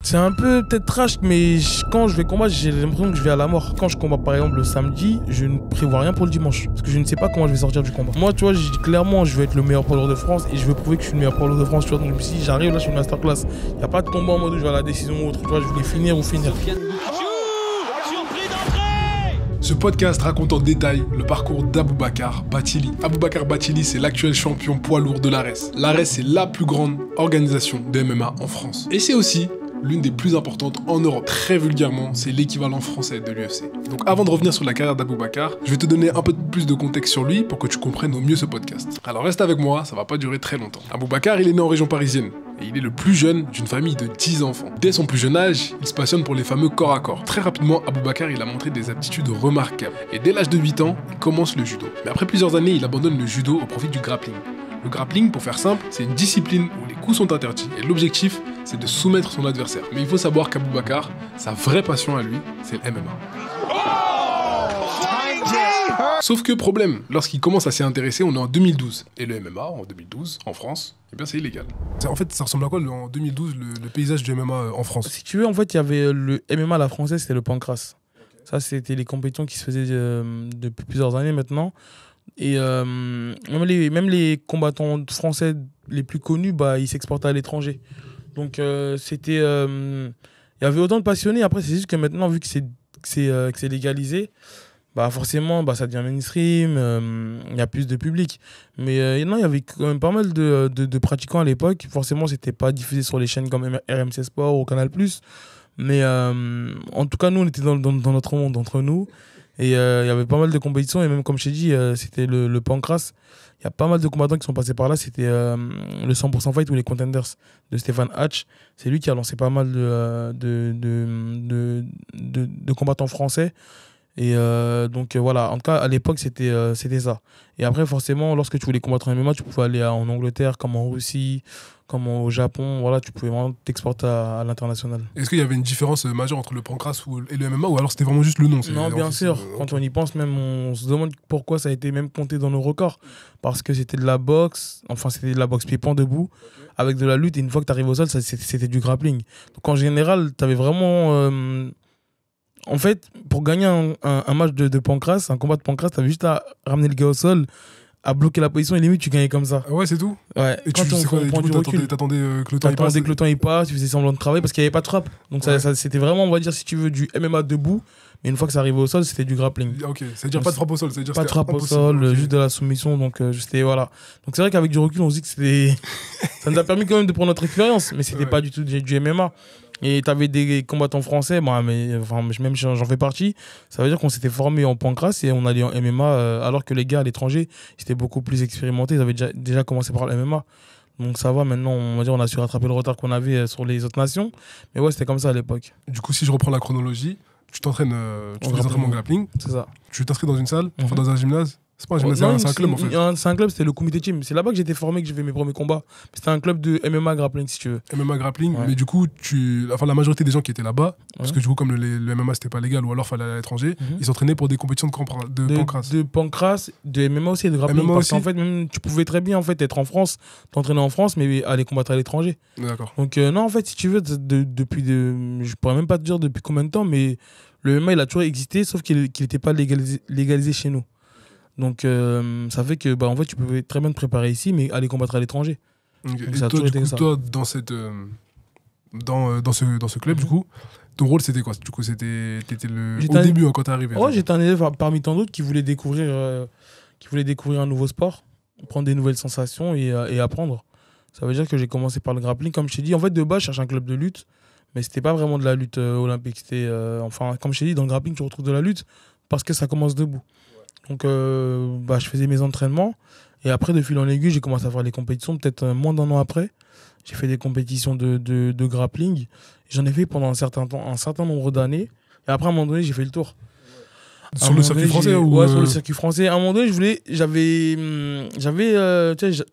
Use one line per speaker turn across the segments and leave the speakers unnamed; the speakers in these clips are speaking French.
C'est un peu peut-être trash, mais quand je vais combattre, j'ai l'impression que je vais à la mort. Quand je combat par exemple le samedi, je ne prévois rien pour le dimanche. Parce que je ne sais pas comment je vais sortir du combat. Moi, tu vois, je dis clairement, je veux être le meilleur poids lourd de France et je veux prouver que je suis le meilleur poids lourd de France. Tu vois, donc si j'arrive là, je suis une masterclass. Il n'y a pas de combat en mode où je vais à la décision ou autre. Tu vois, je voulais finir ou finir.
Ce podcast raconte en détail le parcours d'Aboubacar Bathily. Aboubacar Bathily, c'est l'actuel champion poids lourd de l'ARES. L'ARES, c'est la plus grande organisation de MMA en France. Et c'est aussi l'une des plus importantes en Europe. Très vulgairement, c'est l'équivalent français de l'UFC. Donc avant de revenir sur la carrière d'Aboubacar, je vais te donner un peu plus de contexte sur lui pour que tu comprennes au mieux ce podcast. Alors reste avec moi, ça va pas durer très longtemps. Aboubacar, il est né en région parisienne. Et il est le plus jeune d'une famille de 10 enfants. Dès son plus jeune âge, il se passionne pour les fameux corps à corps. Très rapidement, Aboubacar, il a montré des aptitudes remarquables. Et dès l'âge de 8 ans, il commence le judo. Mais après plusieurs années, il abandonne le judo au profit du grappling. Le grappling, pour faire simple, c'est une discipline où les coups sont interdits. Et l'objectif, c'est de soumettre son adversaire. Mais il faut savoir qu'Aboubacar, sa vraie passion à lui, c'est le MMA. Sauf que problème, lorsqu'il commence à s'y intéresser, on est en 2012. Et le MMA, en 2012, en France, eh bien c'est illégal. En fait, ça ressemble à quoi en 2012, le paysage du MMA en France?
Si tu veux, en fait, il y avait le MMA à la française, c'était le pancrace. Ça, c'était les compétitions qui se faisaient depuis plusieurs années maintenant. Et même les combattants français les plus connus, bah, ils s'exportaient à l'étranger. Donc, c'était... Il y avait autant de passionnés. Après, c'est juste que maintenant, vu que c'est légalisé, bah forcément, bah, ça devient mainstream, il y a plus de public. Mais non, il y avait quand même pas mal de pratiquants à l'époque. Forcément, c'était pas diffusé sur les chaînes comme RMC Sport ou Canal+. Mais en tout cas, nous, on était dans notre monde, entre nous. Et il y avait pas mal de compétitions. Et même, comme je t'ai dit, c'était le pancrace. Il y a pas mal de combattants qui sont passés par là. C'était le 100% Fight ou les Contenders de Stéphane Hatch. C'est lui qui a lancé pas mal de combattants français. Et donc voilà, en tout cas à l'époque c'était ça. Et après forcément lorsque tu voulais combattre en MMA, tu pouvais aller en Angleterre, comme en Russie, comme au Japon, voilà, tu pouvais vraiment t'exporter à l'international.
Est-ce qu'il y avait une différence majeure entre le pancrace et le MMA ou alors c'était vraiment juste le nom?
Non, bien sûr, quand on y pense même, on se demande pourquoi ça a été même compté dans nos records. Parce que c'était de la boxe, enfin c'était de la boxe pied-point debout, avec de la lutte, et une fois que tu arrives au sol, c'était du grappling. Donc en général, tu avais vraiment... En fait, pour gagner un match de pancrace, un combat de pancrace, t'avais juste à ramener le gars au sol, à bloquer la position et limite tu gagnais comme ça.
Ah ouais, c'est tout?
Ouais.
Et t'attendais que le temps passe?
T'attendais que le temps il passe, tu faisais semblant de travailler parce qu'il n'y avait pas de frappe. Donc c'était vraiment, on va dire, si tu veux, du MMA debout. Mais une fois que ça arrivait au sol, c'était du grappling.
Ok, c'est-à-dire pas de frappe au sol, c'est-à-dire
pas de frappe au sol, okay. Juste de la soumission. Donc c'était voilà. Donc c'est vrai qu'avec du recul, on se dit que c'était. Ça nous a permis quand même de prendre notre expérience, mais c'était pas du tout du MMA. Et t'avais des combattants français, moi, même j'en fais partie. Ça veut dire qu'on s'était formé en pancrace et on allait en MMA, alors que les gars à l'étranger, ils étaient beaucoup plus expérimentés. Ils avaient déjà commencé par le MMA. Donc ça va, maintenant, on va dire, on a su rattraper le retard qu'on avait sur les autres nations. Mais ouais, c'était comme ça à l'époque.
Du coup, si je reprends la chronologie, tu t'entraînes, tu fais des entraînements grappling.
C'est ça.
Tu t'inscris dans une salle, enfin dans un gymnase. C'est pas un gymnase, c'est un club en fait.
C'est un club, c'était le Comité Team. C'est là-bas que j'ai été formé, que j'ai fait mes premiers combats. C'était un club de MMA grappling, si tu veux.
MMA grappling, ouais. Mais du coup, la majorité des gens qui étaient là-bas, parce que du coup, comme le MMA c'était pas légal ou alors fallait aller à l'étranger, ils s'entraînaient pour des compétitions de pancrace.
De pancrace, de MMA aussi et de grappling. Parce qu'en fait, même, tu pouvais très bien en fait, être en France, t'entraîner en France, mais aller combattre à l'étranger.
D'accord.
Donc, non, en fait, si tu veux, je pourrais même pas te dire depuis combien de temps, mais le MMA, il a toujours existé, sauf qu'il n'était pas légalisé chez nous. Donc ça fait que en fait, tu pouvais très bien te préparer ici, mais aller combattre à l'étranger.
Okay. Et toi, dans ce club, du coup, ton rôle c'était quoi? Du coup, t'étais au début quand t'es arrivé.
Ouais, j'étais un élève parmi tant d'autres qui voulait découvrir un nouveau sport, prendre des nouvelles sensations et apprendre. Ça veut dire que j'ai commencé par le grappling, comme je t'ai dit. En fait, de base, je cherchais un club de lutte, mais c'était pas vraiment de la lutte olympique. C'était, comme je t'ai dit, dans le grappling, tu retrouves de la lutte parce que ça commence debout. Donc, je faisais mes entraînements. Et après, de fil en aiguille, j'ai commencé à faire les compétitions. Peut-être moins d'un an après, j'ai fait des compétitions de grappling. J'en ai fait pendant un certain nombre d'années. Et après, à un moment donné, j'ai fait le tour.
Sur le circuit français ou
Ouais, sur le circuit français. À un moment donné,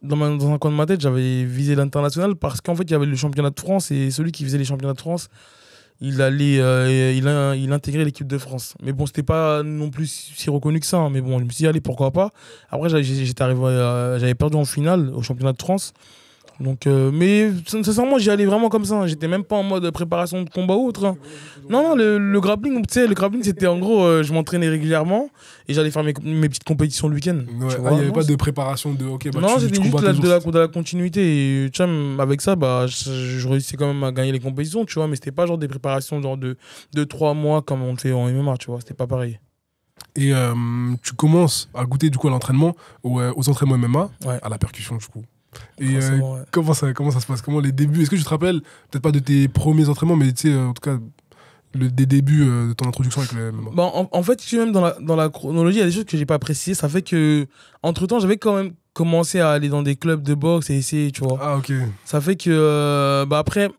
dans un coin de ma tête, j'avais visé l'international parce qu'en fait, il y avait le championnat de France et celui qui faisait les championnats de France, il intégrait l'équipe de France. Mais bon, c'était pas non plus si reconnu que ça. Hein. Mais bon, je me suis dit, allez, pourquoi pas. Après, j'avais perdu en finale au championnat de France. Donc, mais sincèrement, j'y allais vraiment comme ça. Hein. J'étais même pas en mode préparation de combat ou autre. Hein. Non, le grappling, tu sais, le grappling, c'était en gros, je m'entraînais régulièrement et j'allais faire mes petites compétitions le week-end.
Ouais. Il n'y avait pas de préparation de. Ok, bah,
non, c'était juste de la continuité. Et tu vois, avec ça, bah, je réussissais quand même à gagner les compétitions, tu vois, mais c'était pas genre des préparations genre de 3 mois comme on le fait en MMA, tu vois, c'était pas pareil.
Et tu commences à goûter du coup à l'entraînement, aux entraînements MMA,
ouais.
à la percussion du coup. Et comment ça se passe? Comment les débuts? Est-ce que tu te rappelles, peut-être pas de tes premiers entraînements, mais tu sais, en tout cas, des débuts de ton introduction avec le MMA?
Bah, en fait, même dans la chronologie, il y a des choses que j'ai pas précisées. Ça fait que, entre-temps, j'avais quand même commencé à aller dans des clubs de boxe et essayer, tu vois.
Ah, ok.
Ça fait que, bah après,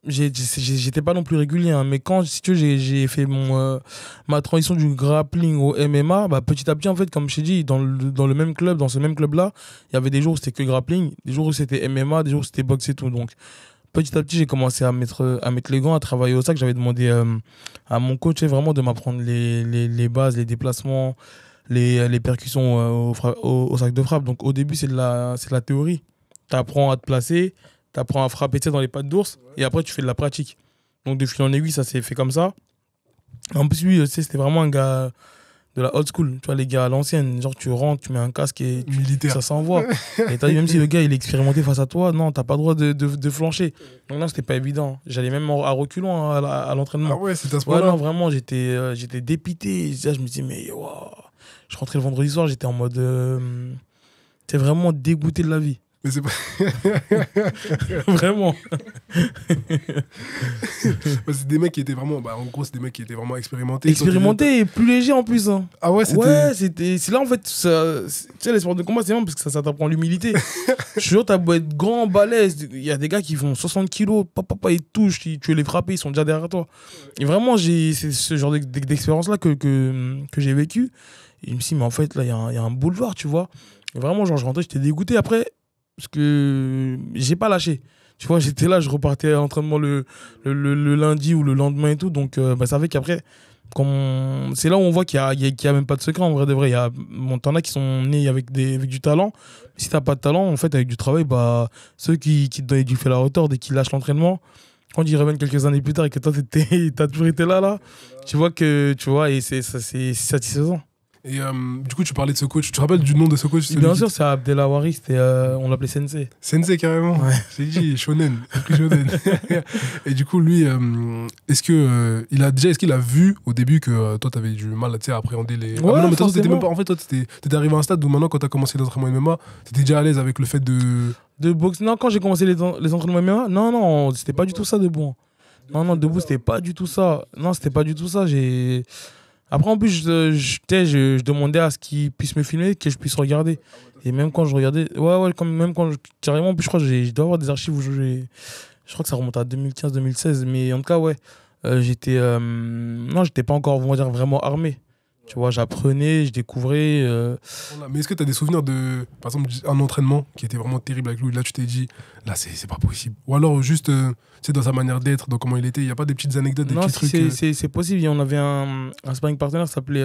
j'étais pas non plus régulier, hein, mais quand, si tu veux, j'ai fait ma transition du grappling au MMA, bah, petit à petit, en fait, comme je t'ai dit, dans le même club, dans ce même club-là, il y avait des jours où c'était que grappling, des jours où c'était MMA, des jours où c'était boxe et tout. Donc, petit à petit, j'ai commencé à mettre les gants, à travailler au sac. J'avais demandé à mon coach vraiment de m'apprendre les bases, les déplacements, les percussions au sac de frappe. Donc, au début, c'est de la théorie. Tu apprends à te placer. T'apprends à frapper dans les pattes d'ours et après tu fais de la pratique. Donc de fil en aiguille, ça s'est fait comme ça. En plus, lui, c'était vraiment un gars de la old school. Tu vois, les gars à l'ancienne, genre tu rentres, tu mets un casque et
militaire.
Ça s'envoie. Et t'as vu, même si le gars il est expérimenté face à toi, non, t'as pas le droit de flancher. Donc là, c'était pas évident. J'allais même à reculons à l'entraînement.
Ah ouais, c'était à ce point-là.
Ouais, non, vraiment, j'étais dépité. Je me dis, mais wow. Je rentrais le vendredi soir, j'étais en mode. T'es vraiment dégoûté de la vie.
Mais c'est pas.
Vraiment.
C'est des mecs qui étaient vraiment. Bah, en gros, c'est des mecs qui étaient vraiment expérimentés.
Expérimentés et plus légers en plus. Hein.
Ah ouais, c'était.
Ouais, c'est là en fait. Tu sais, les sports de combat, c'est vraiment parce que ça t'apprend l'humilité. Je suis sûr, t'as beau être grand, balèze. Il y a des gars qui font 60 kilos. Papa, ils touchent. Tu veux les frapper, ils sont déjà derrière toi. Et vraiment, c'est ce genre d'expérience-là que j'ai vécu. Et je me suis dit, mais en fait, là, il y a un boulevard, tu vois. Et vraiment, genre, je rentrais, j'étais dégoûté. Après. Parce que j'ai pas lâché. Tu vois, j'étais là, je repartais à l'entraînement le lundi ou le lendemain et tout. Donc, ça fait qu'après, c'est là où on voit qu'il y a même pas de secret en vrai de vrai. T'en as qui sont nés avec du talent. Si t'as pas de talent, en fait, avec du travail, bah, ceux qui te donnent du fil à retordre et qui lâchent l'entraînement, quand ils reviennent quelques années plus tard et que toi, t'as toujours été là, tu vois, et c'est satisfaisant.
Et du coup, tu parlais de ce coach. Tu te rappelles du nom de ce coach?
Bien sûr, c'est Abdelawari. On l'appelait Sensei.
Sensei, carrément.
Ouais.
J'ai dit shonen. Et du coup, lui, est-ce qu'il a vu au début que toi, t'avais du mal à appréhender les.
Ouais,
non, mais toi, en fait, toi, t'étais arrivé à un stade où maintenant, quand t'as commencé l'entraînement MMA, t'étais déjà à l'aise avec le fait de.
De boxe. Non, quand j'ai commencé les entraînements MMA, non, c'était pas du tout ça, debout. Non, debout, c'était pas du tout ça. Non, c'était pas du tout ça. Après, en plus, je demandais à ce qu'ils puissent me filmer, que je puisse regarder. Et même quand je regardais, carrément, en plus, je crois que je dois avoir des archives où je crois que ça remonte à 2015-2016. Mais en tout cas, ouais, j'étais pas encore, on va dire, vraiment armé. Tu vois, j'apprenais, je découvrais.
Mais est-ce que tu as des souvenirs de, par exemple, un entraînement qui était vraiment terrible avec lui? Là, tu t'es dit, là, c'est pas possible. Ou alors, juste, c'est dans sa manière d'être, dans comment il était. Il n'y a pas des petites anecdotes, des petits trucs.
C'est possible. On avait un sparring partenaire qui s'appelait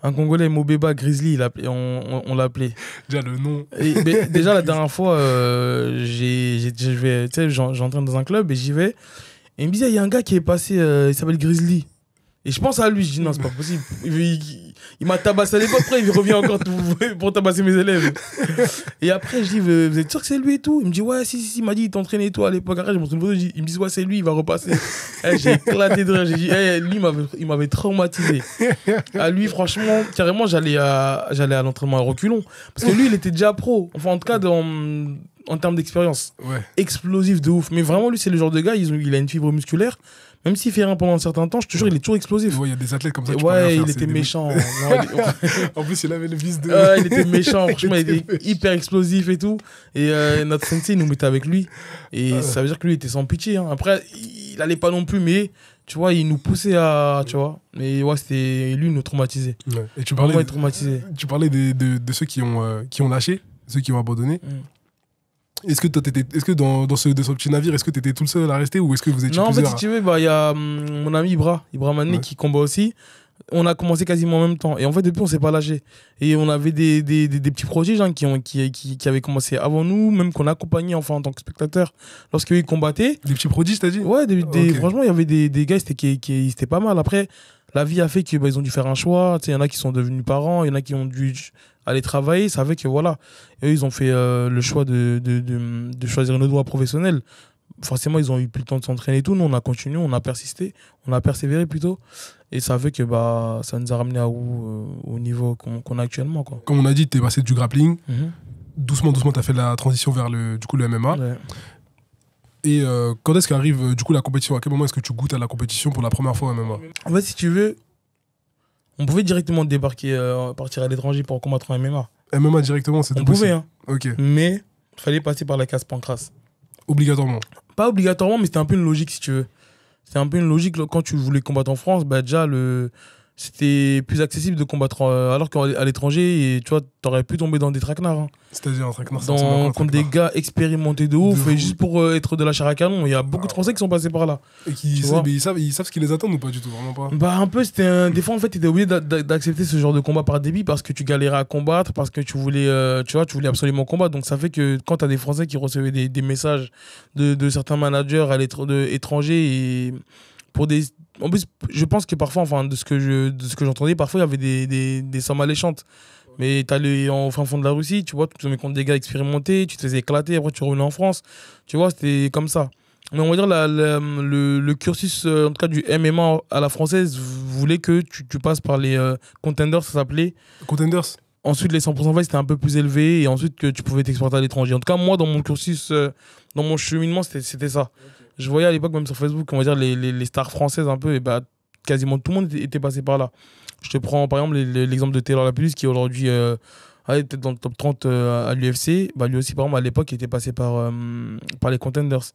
un Congolais, Mobeba Grizzly, on l'appelait.
Déjà, le nom.
Déjà, la dernière fois, j'entraîne dans un club et j'y vais. Et il me disait, il y a un gars qui est passé, il s'appelle Grizzly. Et je pense à lui, je dis non, c'est pas possible. Il m'a tabassé à l'époque, après il revient encore pour tabasser mes élèves. Et après, je dis, vous êtes sûr que c'est lui et tout? Il me dit, ouais, si, il m'a dit, il t'entraînait et tout à l'époque. Après, je montre une photo, il me dit, ouais, c'est lui, il va repasser. J'ai éclaté de rire, j'ai dit, lui, il m'avait traumatisé. À lui, franchement, carrément, j'allais à l'entraînement à reculons. Parce que lui, il était déjà pro. Enfin, en tout cas, en termes d'expérience.
Ouais.
Explosif de ouf. Mais vraiment, lui, c'est le genre de gars, il a une fibre musculaire. Même s'il fait rien pendant un certain temps, je te jure, il est toujours explosif.
Ouais, il y a des athlètes comme ça.
Ouais, il était méchant.
En plus, il avait le vice de.
Il était méchant, franchement, il était hyper explosif et tout. Et notre sensei, il nous mettait avec lui. Et ça veut dire que lui, il était sans pitié. Hein. Après, il allait pas non plus, mais tu vois, il nous poussait à. Tu vois. Mais ouais, c'était lui, il nous traumatisait.
Ouais. Et tu parlais,
tu
parlais de ceux qui ont lâché, ceux qui ont abandonné. Est-ce que dans ce petit navire, est-ce que tu étais tout seul à rester ou est-ce que vous étiez plusieurs?
Non, en fait, si tu veux, il y a mon ami Ibra Mané qui combat aussi. on a commencé quasiment en même temps. Et en fait, depuis, on s'est pas lâché. Et on avait des petits prodiges hein, qui avaient commencé avant nous, même qu'on accompagnait enfin, en tant que spectateur lorsqu'ils ils combattaient.
Des petits prodiges, t'as dit?
Ouais, franchement, il y avait des gars, qui étaient pas mal. Après, la vie a fait qu'ils ont dû faire un choix. Il y en a qui sont devenus parents, il y en a qui ont dû aller travailler. Ça fait que voilà. Et eux, ils ont fait le choix de choisir une autre voie professionnelle. Forcément, ils ont eu plus le temps de s'entraîner et tout. Nous, on a continué, on a persisté, on a persévéré plutôt. Et ça fait que ça nous a ramené au niveau qu'on a actuellement. Quoi.
Comme on a dit, tu es passé du grappling. Doucement, tu as fait la transition vers le MMA.
Ouais.
Et quand est-ce qu'arrive du coup la compétition? À quel moment est-ce que tu goûtes à la compétition pour la première fois au MMA?
En fait, si tu veux, on pouvait directement débarquer, partir à l'étranger pour combattre en MMA.
MMA directement, c'est
On
possible.
pouvait, hein.
Ok.
Mais il fallait passer par la case Pancras.
Obligatoirement.
Pas obligatoirement, mais c'était un peu une logique, si tu veux. C'était un peu une logique, quand tu voulais combattre en France, déjà, c'était plus accessible de combattre alors qu'à l'étranger, et tu vois, t'aurais pu tomber dans des traquenards. Hein.
C'est-à-dire un traquenard,
contre des gars expérimentés de ouf, et juste pour être de la chair à canon. Il y a beaucoup de Français qui sont passés par là.
Et ils savent ce qui les attend ou pas du tout, vraiment pas?
Un peu, des fois, en fait, t'étais obligé d'accepter ce genre de combat par débit parce que tu galérais à combattre, parce que tu voulais absolument combattre. Donc ça fait que quand t'as des Français qui recevaient des messages de certains managers étrangers et pour des... En plus, je pense que parfois, enfin, de ce que j'entendais, parfois, il y avait des sommes alléchantes. Mais t'allais en fin fond de la Russie, tu vois, tu te mets contre des gars expérimentés, tu te faisais éclater, après tu revenais en France. Tu vois, c'était comme ça. Mais on va dire le cursus, en tout cas du MMA à la française, voulait que tu passes par les contenders, ça s'appelait.
Contenders.
Ensuite, les 100% fight, c'était un peu plus élevé, et ensuite que tu pouvais t'exporter à l'étranger. En tout cas, moi, dans mon cursus, dans mon cheminement, c'était ça. Okay. Je voyais à l'époque, même sur Facebook, on va dire les stars françaises un peu, et quasiment tout le monde était passé par là. Je te prends par exemple l'exemple de Taylor Lapillus qui est aujourd'hui peut-être dans le top 30 à l'UFC. Lui aussi, par exemple, à l'époque, il était passé par les contenders.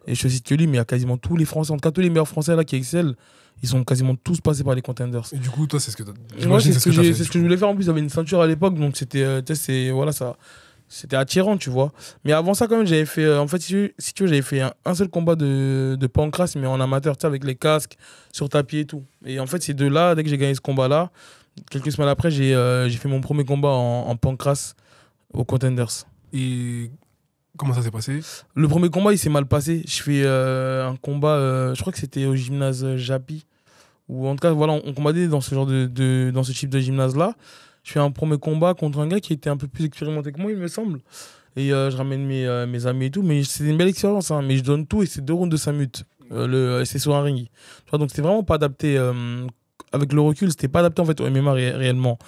Et je cite que lui, mais il y a quasiment tous les Français, en tout cas tous les meilleurs Français là qui excellent, ils sont quasiment tous passés par les contenders.
Et du coup, toi, c'est ce que tu as.
Ouais, c'est ce que je voulais faire en plus. J'avais une ceinture à l'époque, donc c'était voilà, ça. C'était attirant, tu vois. Mais avant ça, quand même, j'avais fait... en fait, si tu veux, j'avais fait un seul combat de Pancras, mais en amateur, tu sais, avec les casques, sur tapis et tout. Et en fait, c'est de là, dès que j'ai gagné ce combat-là, quelques semaines après, j'ai fait mon premier combat en Pancras aux Contenders.
Et comment ça s'est passé? Le
premier combat, il s'est mal passé. Je fais un combat, je crois que c'était au gymnase Japi. Ou en tout cas, voilà, on combattait dans ce genre dans ce type de gymnase-là. Je fais un premier combat contre un gars qui était un peu plus expérimenté que moi, il me semble. Et je ramène mes amis et tout. Mais c'est une belle expérience. Hein. Mais je donne tout et c'est 2 rounds de 5 minutes. C'est sur un ring. Tu vois, donc c'était vraiment pas adapté. Avec le recul, c'était pas adapté en fait, au MMA réellement.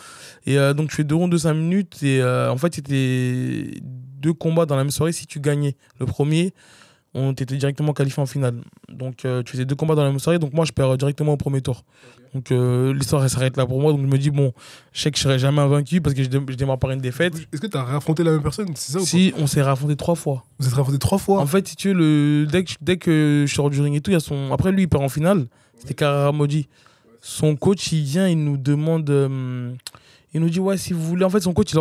Et donc je fais 2 rounds de 5 minutes. Et en fait, c'était 2 combats dans la même soirée. Si tu gagnais le premier, on t'était directement qualifié en finale. Donc tu faisais 2 combats dans la même soirée. Donc moi, je perds directement au premier tour. Donc l'histoire elle s'arrête là pour moi. Donc je me dis, bon, je sais que je serai jamais invaincu parce que je démarre par une défaite.
Est-ce que tu as réaffronté la même personne? C'est ça,
si, on s'est réaffronté 3 fois.
Vous êtes réaffronté 3 fois?
En fait, si tu veux, dès que je sors du ring et tout, il y a son... Après lui, il perd en finale. C'était Kararamodi. Son coach, il vient, il nous demande... il nous dit, ouais, si vous voulez... En fait, son coach, il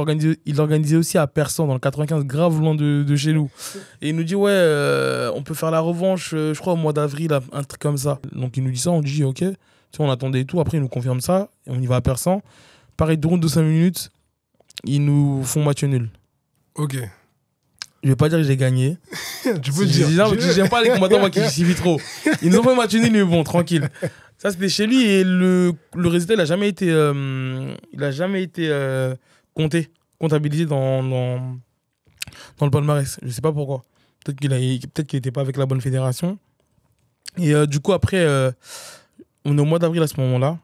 organisait aussi à Persan, dans le 95, grave loin de chez nous. Et il nous dit, ouais, on peut faire la revanche, je crois, au mois d'avril, un truc comme ça. Donc il nous dit ça, on dit, ok. On attendait et tout. Après, ils nous confirment ça. Et on y va à Persan. Pareil, 2 rounds de 5 minutes. Ils nous font match nul.
Ok.
Je vais pas dire que j'ai gagné.
Tu peux le dire.
J'aime pas les combattants moi, qui justifient trop. Ils nous ont fait match nul, mais bon, tranquille. Ça, c'était chez lui. Et le résultat, il a jamais été comptabilisé dans le palmarès. Je sais pas pourquoi. Peut-être qu'il était pas avec la bonne fédération. Et du coup, après... on est au mois d'avril à ce moment-là.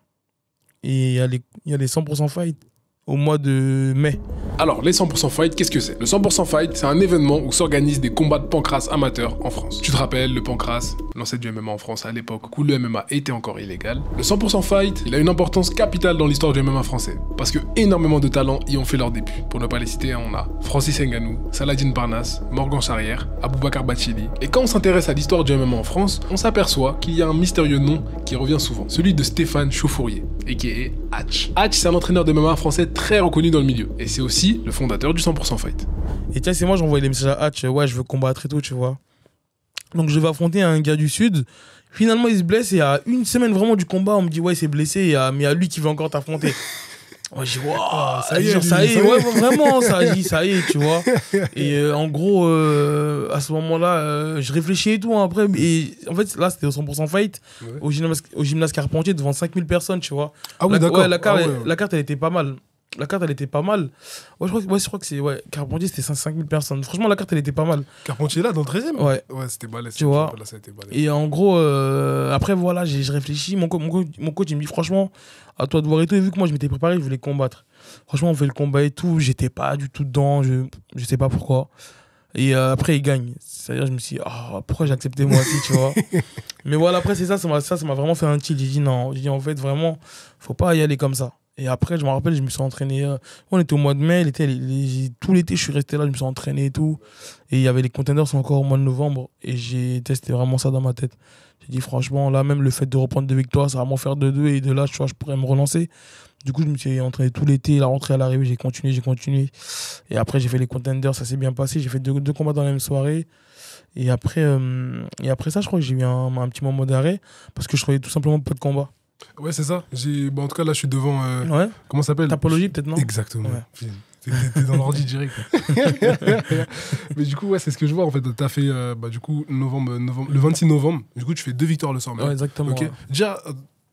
Et il y a les 100% fight au mois de mai.
Alors, les 100% fight, qu'est-ce que c'est? Le 100% fight, c'est un événement où s'organisent des combats de pancras amateurs en France. Tu te rappelles, le pancras, l'ancêtre du MMA en France à l'époque où le MMA était encore illégal. Le 100% fight, il a une importance capitale dans l'histoire du MMA français. Parce que énormément de talents y ont fait leur début. Pour ne pas les citer, on a Francis Ngannou, Saladin Parnasse, Morgan Charrière, Aboubakar Bathily. Et quand on s'intéresse à l'histoire du MMA en France, on s'aperçoit qu'il y a un mystérieux nom qui revient souvent. Celui de Stéphane Chauffourier, a.k.a. Hatch. Hatch, c'est un entraîneur de MMA français très reconnu dans le milieu. Et c'est aussi le fondateur du 100% fight.
Et tiens, c'est moi, j'envoyais les messages à Hatch, ouais, je veux combattre et tout, tu vois. Donc je vais affronter un gars du Sud. Finalement, il se blesse et à une semaine vraiment du combat, on me dit, ouais, il s'est blessé, mais il y a lui qui veut encore t'affronter. Moi, je dis, waouh, ça y est, ouais, vraiment, ça y est, tu vois. Et en gros, à ce moment-là, je réfléchis et tout, hein, après. Et en fait, là, c'était au 100% fight, au gymnase Carpentier, devant 5000 personnes, tu vois.
Ah oui, d'accord.
Ouais, la carte, elle était pas mal. La carte, elle était pas mal. Ouais, je crois que c'est. Ouais, Carpentier, c'était 5000 personnes. Franchement, la carte, elle était pas mal.
Carpentier, là, dans le 13e?
Ouais.
Ouais, c'était balèze.
Tu vois.
Là, ça a été balèze.
Et en gros, après, voilà, je réfléchis. Mon coach, il me dit, franchement, à toi de voir et tout. Et vu que moi, je m'étais préparé, je voulais combattre. Franchement, on fait le combat et tout. J'étais pas du tout dedans. Je sais pas pourquoi. Et après, il gagne. C'est-à-dire, je me suis dit, pourquoi j'ai accepté moi aussi, tu vois. Mais voilà, après, c'est ça m'a vraiment fait un tilt. J'ai dit, non. J'ai dit, en fait, vraiment, faut pas y aller comme ça. Et après, je me rappelle, je me suis entraîné. On était au mois de mai, tout l'été, je suis resté là, je me suis entraîné et tout. Et il y avait les contenders encore au mois de novembre. Et j'ai testé vraiment ça dans ma tête. J'ai dit, franchement, là, même le fait de reprendre 2 victoires, ça va vraiment faire 2-2. Et de là, tu vois, je pourrais me relancer. Du coup, je me suis entraîné tout l'été. La rentrée à l'arrivée, j'ai continué. Et après, j'ai fait les contenders, ça s'est bien passé. J'ai fait deux combats dans la même soirée. Et après ça, je crois que j'ai eu un petit moment d'arrêt parce que je trouvais tout simplement pas de combat.
Ouais, c'est ça. En tout cas, là, je suis devant.
Ouais.
Comment ça s'appelle?
Tapologie, peut-être, non?
Exactement.
Ouais.
T'es dans l'ordi direct. Mais du coup, ouais, c'est ce que je vois. En fait, t'as fait du coup, le 26 novembre. Du coup, tu fais 2 victoires le soir même.
Ouais, exactement.
Okay.
Ouais.
Déjà,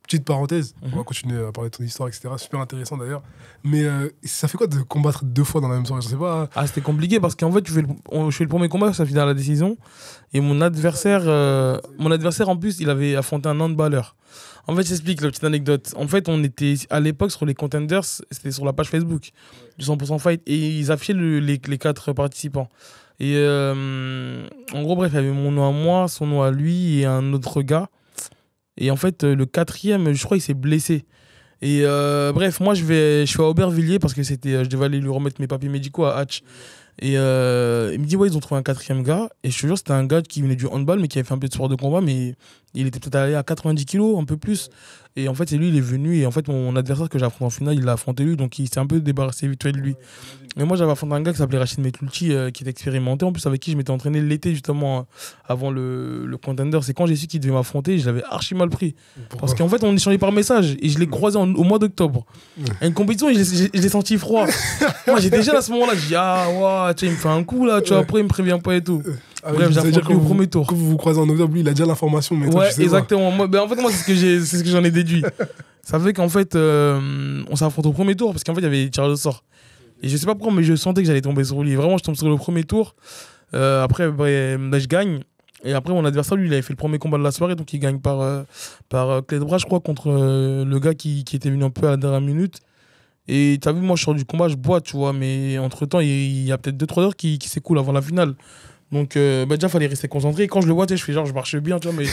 petite parenthèse, on va continuer à parler de ton histoire, etc. Super intéressant d'ailleurs. Mais ça fait quoi de combattre 2 fois dans la même soirée? Je sais pas.
C'était compliqué parce qu'en fait, je fais le premier combat, ça finit à la décision. Et mon adversaire, en plus, il avait affronté un handballeur. En fait, j'explique la petite anecdote. En fait, on était à l'époque sur les contenders, c'était sur la page Facebook du 100% Fight et ils affichaient les 4 participants. Et en gros, bref, il y avait mon nom à moi, son nom à lui et un autre gars. Et en fait, le 4e, je crois, il s'est blessé. Et bref, moi, je suis à Aubervilliers parce que je devais aller lui remettre mes papiers médicaux à Hatch. Et il me dit, ouais, ils ont trouvé un 4e gars. Et je te jure, c'était un gars qui venait du handball, mais qui avait fait un peu de sport de combat, mais il était peut-être allé à 90 kilos, un peu plus. Et en fait, c'est lui, il est venu. Et en fait, mon adversaire que j'ai affronté en finale, il l'a affronté lui. Donc, il s'est un peu débarrassé vite fait de lui. Mais moi, j'avais affronté un gars qui s'appelait Rachid Metloulti, qui était expérimenté. En plus, avec qui je m'étais entraîné l'été, justement, avant le contender. C'est quand j'ai su qu'il devait m'affronter, je l'avais archi mal pris.
Pourquoi?
Parce qu'en fait, on échangeait par message. Et je l'ai croisé au mois d'octobre. À une compétition, je l'ai senti froid. Moi, j'étais jeune à ce moment-là. Je dis, ouais, tu sais, il me fait un coup, là. Tu vois, après, il me prévient pas et tout. Bref, j'ai affronté au premier tour.
Quand vous vous croisez en octobre, lui, il a déjà l'information. Mais
ouais, exactement. En fait, moi, c'est ce que j'en ai déduit. Ça fait qu'en fait, on s'est affronté au premier tour parce qu'en fait, il y avait tirage au sort. Et je sais pas pourquoi, mais je sentais que j'allais tomber sur lui. Vraiment, je tombe sur le premier tour. Après, je gagne. Et après, mon adversaire, lui, il avait fait le premier combat de la soirée. Donc, il gagne par clé de bras, je crois, contre le gars qui était venu un peu à la dernière minute. Et tu as vu, moi, je sors du combat, je bois, tu vois. Mais entre-temps, il y a peut-être 2-3 heures qui s'écoulent avant la finale. Donc, déjà, il fallait rester concentré. Et quand je le vois, je fais genre, je marche bien, tu vois. Mais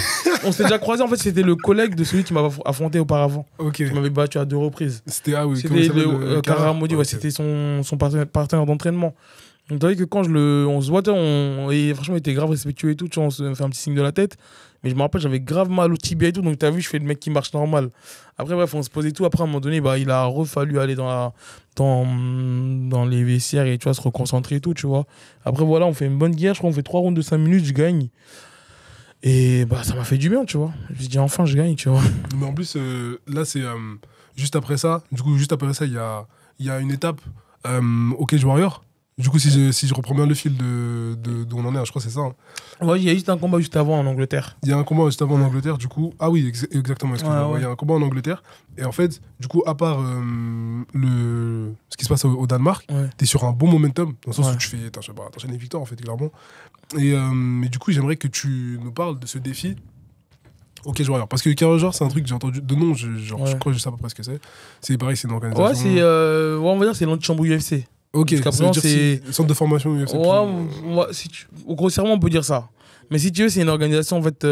on s'était déjà croisés. En fait, c'était le collègue de celui qui m'avait affronté auparavant.
Ok.
Qui m'avait battu à 2 reprises.
C'était
C'était le Karamodi, ouais, c'était son partenaire d'entraînement. Donc, tu vois que quand on se voit, et franchement, il était grave respectueux et tout. Tu vois, on se fait un petit signe de la tête. Mais je me rappelle, j'avais grave mal au tibia et tout. Donc, tu as vu, je fais le mec qui marche normal. Après, bref, on se posait tout. Après, à un moment donné, il a refallu aller dans les vestiaires et tu vois, se reconcentrer et tout, tu vois. Après, voilà, on fait une bonne guerre. Je crois qu'on fait 3 rounds de 5 minutes, je gagne. Et ça m'a fait du bien, tu vois. Je me suis dit, enfin, je gagne, tu vois.
Mais en plus, là, c'est juste après ça. Du coup, juste après ça, il y a une étape au Cage Warrior. Du coup, si je reprends bien le fil d'où on en est, je crois que c'est ça. Hein.
Ouais, il y a juste un combat juste avant en Angleterre.
Il y a un combat juste avant en Angleterre, du coup. Ah oui, exactement, excuse-moi. Ouais. Il y a un combat en Angleterre. Et en fait, du coup, à part ce qui se passe au Danemark, t'es sur un bon momentum, dans le sens où tu fais t'enchaînes les victoires, en fait, clairement. Mais du coup, j'aimerais que tu nous parles de ce défi au Cage Warrior. Parce que le Cage Warrior, c'est un truc que j'ai entendu de nom, je crois que je sais à peu près ce que c'est. C'est pareil, c'est une organisation.
Ouais, on va dire c'est l'antichambre UFC.
Ok, c'est centre de formation UFC.
Grossièrement, on peut dire ça. Mais si tu veux, c'est une organisation en fait,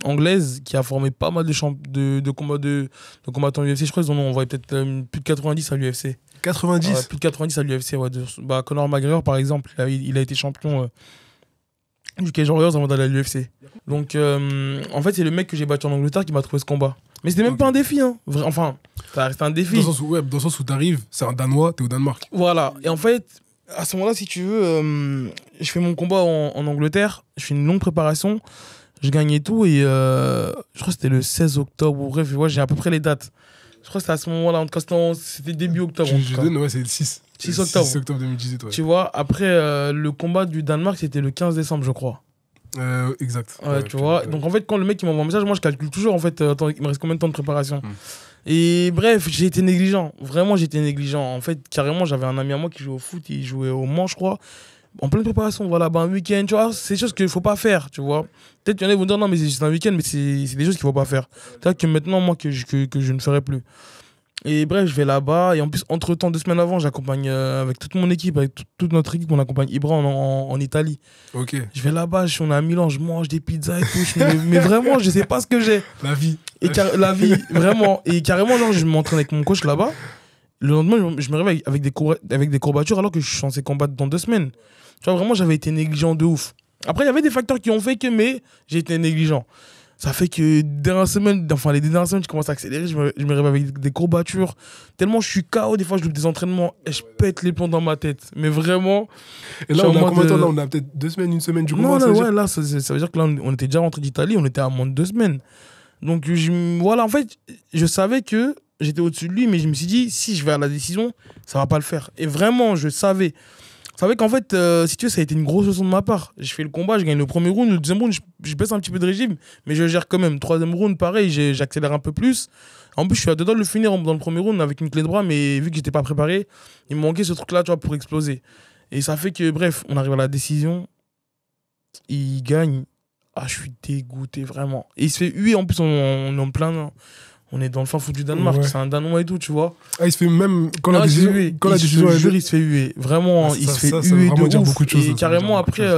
anglaise qui a formé pas mal de combattants UFC. Je crois qu'ils en ont envoyé peut-être plus de 90 à l'UFC.
90
plus de 90 à l'UFC, ouais. Conor McGregor, par exemple, il a été champion du Cage Warriors avant d'aller à l'UFC. Donc, en fait, c'est le mec que j'ai battu en Angleterre qui m'a trouvé ce combat. Mais c'était même pas un défi, hein. Enfin, ça reste un défi.
Dans le sens où t'arrives, c'est un Danois, t'es au Danemark.
Voilà. Et en fait, à ce moment-là, si tu veux, je fais mon combat en Angleterre, je fais une longue préparation. Je gagne et tout. Et je crois que c'était le 16 octobre. Ou bref, ouais, j'ai à peu près les dates. Je crois que c'était à ce moment-là. En tout cas, c'était début octobre.
Je donne, ouais, c'est le 6.
6 octobre.
6 octobre 2018, ouais.
Tu vois, après, le combat du Danemark, c'était le 15 décembre, je crois.
Exact.
Ouais, tu vois. Donc, en fait, quand le mec il m'envoie un message, moi, je calcule toujours, en fait, attends, il me reste combien de temps de préparation. Et bref, j'ai été négligent. Vraiment, j'ai été négligent. En fait, carrément, j'avais un ami à moi qui jouait au foot, il jouait au Mans, je crois. En pleine préparation, voilà, un week-end, tu vois, c'est des choses qu'il ne faut pas faire, tu vois. Peut-être qu'il y en a qui vont dire non, mais c'est juste un week-end, mais c'est des choses qu'il ne faut pas faire. C'est-à-dire que maintenant, moi, que je ne ferai plus. Et bref, je vais là-bas. Et en plus, entre-temps, 2 semaines avant, j'accompagne avec toute mon équipe, avec toute notre équipe, on accompagne Ibra en Italie.
Ok.
Je vais là-bas, on est à Milan, je mange des pizzas et tout. Mais vraiment, je ne sais pas ce que j'ai.
La vie.
La vie, vraiment. Et carrément, genre, je m'entraîne avec mon coach là-bas. Le lendemain, je me réveille avec des courbatures alors que je suis censé combattre dans 2 semaines. Tu vois, vraiment, j'avais été négligent de ouf. Après, il y avait des facteurs qui ont fait que, mais j'ai été négligent. Ça fait que les dernières semaines, je commence à accélérer, je me réveille avec des courbatures. Tellement je suis KO, des fois je loupe des entraînements et je pète les plombs dans ma tête. Mais vraiment.
Et là, on a combien de temps là? On a peut-être 2 semaines, 1 semaine du combat.
Non, ouais, là, ça veut dire que là, on était déjà rentré d'Italie, on était à moins de 2 semaines. Donc voilà, en fait, je savais que j'étais au-dessus de lui, mais je me suis dit, si je vais à la décision, ça va pas le faire. Et vraiment, je savais. Je savais qu'en fait, si tu veux, ça a été une grosse leçon de ma part. Je fais le combat, je gagne le premier round, le deuxième round, je baisse un petit peu de régime, mais je gère quand même. 3e round, pareil, j'accélère un peu plus. En plus, je suis à 2 doigts de le finir dans le premier round avec une clé de bras, mais vu que j'étais pas préparé, il me manquait ce truc-là, tu vois, pour exploser. Et ça fait que, bref, on arrive à la décision, il gagne. Ah, je suis dégoûté, vraiment. Et il se fait huer, en plus, on est en plein... On est dans le fin fou du Danemark, ouais. C'est un Danois et tout, tu vois.
Ah, il se fait même quand la décision
il se fait huer. Vraiment, il se fait huer de ouf.
Beaucoup de choses,
et carrément, après,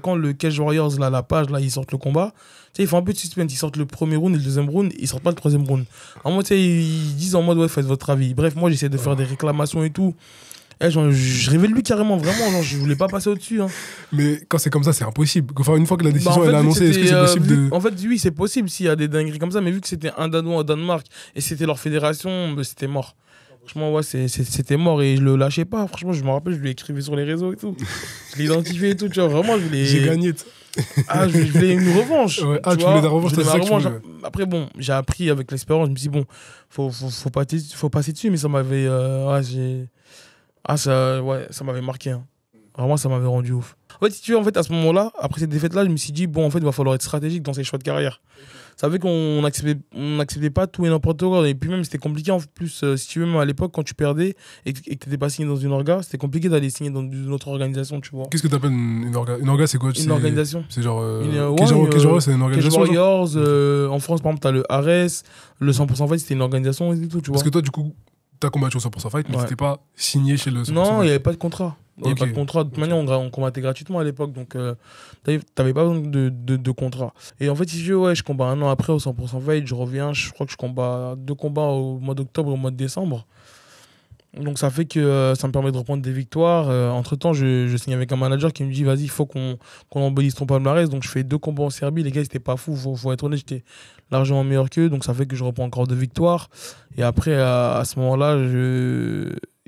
quand le Cage Warriors, là, la page, là, ils sortent le combat, tu sais, ils font un peu de suspense. Ils sortent le premier round et le deuxième round, ils sortent pas le 3e round. En mode, tu sais, ils disent en mode, ouais, faites votre avis. Bref, moi, j'essaie de faire des réclamations et tout. Je rêvais de lui carrément, vraiment, genre, je voulais pas passer au-dessus. Hein.
Mais quand c'est comme ça, c'est impossible. Enfin, une fois que la décision elle est annoncée, est-ce que c'est possible de...
En fait, oui, c'est possible s'il y a des dingueries comme ça, mais vu que c'était un Danois au Danemark et c'était leur fédération, c'était mort. Franchement, ouais, c'était mort et je le lâchais pas. Franchement, je me rappelle, je lui écrivais sur les réseaux et tout. Je l'ai identifié et tout, tu vois, vraiment, je voulais...
J'ai gagné.
Je voulais une revanche.
Ouais. Ah, tu voulais la revanche,
Après, bon, j'ai appris avec l'expérience, je me suis dit, bon, faut passer dessus, mais ça m'avait... ça m'avait marqué. Hein. Vraiment, ça m'avait rendu ouf. En fait, si tu veux, à ce moment-là, après cette défaite-là, je me suis dit, bon, en fait, il va falloir être stratégique dans ses choix de carrière. Ça fait qu'on n'acceptait pas tout et n'importe quoi. Et puis même, c'était compliqué. En plus, si tu veux, même à l'époque, quand tu perdais et que tu n'étais pas signé dans une orga, c'était compliqué d'aller signer dans une autre organisation, tu vois.
Qu'est-ce que tu appelles une orga? Une orga, c'est quoi?
Une organisation.
C'est genre... c'est une organisation.
Cage Warriors, en France, par exemple, tu as le Ares, le 100% Fight, c'était une organisation et tout, tu vois.
Parce que toi, du coup... T'as combattu au 100% Fight, mais t'étais pas signé chez le 100%
Non,
Fight.
il n'y avait pas de contrat. Il n'y avait pas de contrat. De toute manière, on combattait gratuitement à l'époque, donc t'avais pas besoin de contrat. Et en fait, si je combats 1 an après au 100% Fight, je reviens, je crois que je combats 2 combats au mois d'octobre et au mois de décembre. Donc ça fait que ça me permet de reprendre des victoires. Entre-temps, je signe avec un manager qui me dit, vas-y, il faut qu'on embellisse ton palmarès. Donc je fais 2 combats en Serbie. Les gars, c'était pas fou, faut être honnête, j'étais largement meilleur qu'eux. Donc ça fait que je reprends encore 2 victoires. Et après, à ce moment-là,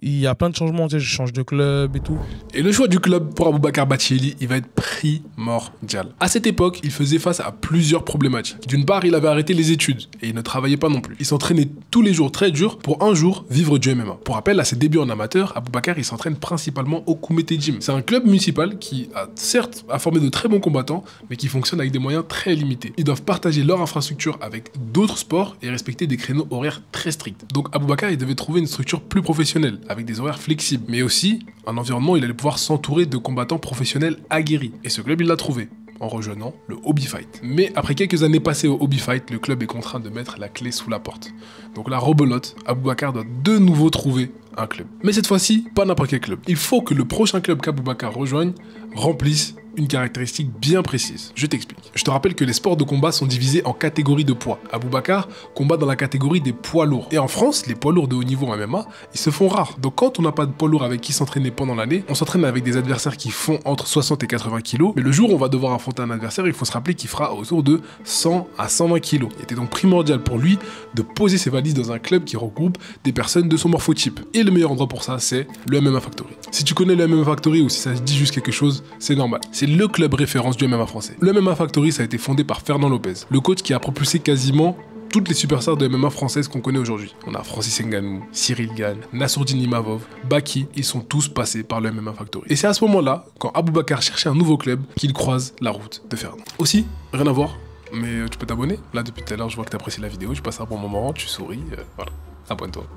il y a plein de changements, tu sais, je change de club et tout.
Et le choix du club pour Aboubacar Bathily, il va être primordial. À cette époque, il faisait face à plusieurs problématiques. D'une part, il avait arrêté les études et il ne travaillait pas non plus. Il s'entraînait tous les jours très dur pour un jour vivre du MMA. Pour rappel, à ses débuts en amateur, Aboubacar il s'entraîne principalement au Koumete Gym. C'est un club municipal qui a certes formé de très bons combattants, mais qui fonctionne avec des moyens très limités. Ils doivent partager leur infrastructure avec d'autres sports et respecter des créneaux horaires très stricts. Donc Aboubacar il devait trouver une structure plus professionnelle, avec des horaires flexibles, mais aussi un environnement où il allait pouvoir s'entourer de combattants professionnels aguerris. Et ce club, il l'a trouvé en rejoignant le Hobby Fight. Mais après quelques années passées au Hobby Fight, le club est contraint de mettre la clé sous la porte. Donc la rebelote, Aboubacar doit de nouveau trouver un club. Mais cette fois-ci, pas n'importe quel club. Il faut que le prochain club qu'Aboubacar rejoigne remplisse une caractéristique bien précise. Je t'explique. Je te rappelle que les sports de combat sont divisés en catégories de poids. Aboubacar combat dans la catégorie des poids lourds. Et en France, les poids lourds de haut niveau en MMA, ils se font rares. Donc quand on n'a pas de poids lourd avec qui s'entraîner pendant l'année, on s'entraîne avec des adversaires qui font entre 60 et 80 kilos. Mais le jour où on va devoir affronter un adversaire, il faut se rappeler qu'il fera autour de 100 à 120 kilos. Il était donc primordial pour lui de poser ses valises dans un club qui regroupe des personnes de son morphotype. Et le meilleur endroit pour ça, c'est le MMA Factory. Si tu connais le MMA Factory ou si ça te dit juste quelque chose, c'est normal. C'est le club référence du MMA français. Le MMA Factory, ça a été fondé par Fernand Lopez, le coach qui a propulsé quasiment toutes les superstars de MMA françaises qu'on connaît aujourd'hui. On a Francis Ngannou, Cyril Gane, Nassourdine Imavov, Baki, ils sont tous passés par le MMA Factory. Et c'est à ce moment-là, quand Aboubacar cherchait un nouveau club, qu'il croise la route de Fernand. Aussi, rien à voir, mais tu peux t'abonner. Là, depuis tout à l'heure, je vois que tu apprécies la vidéo, tu passes un bon moment, tu souris, voilà, abonne-toi.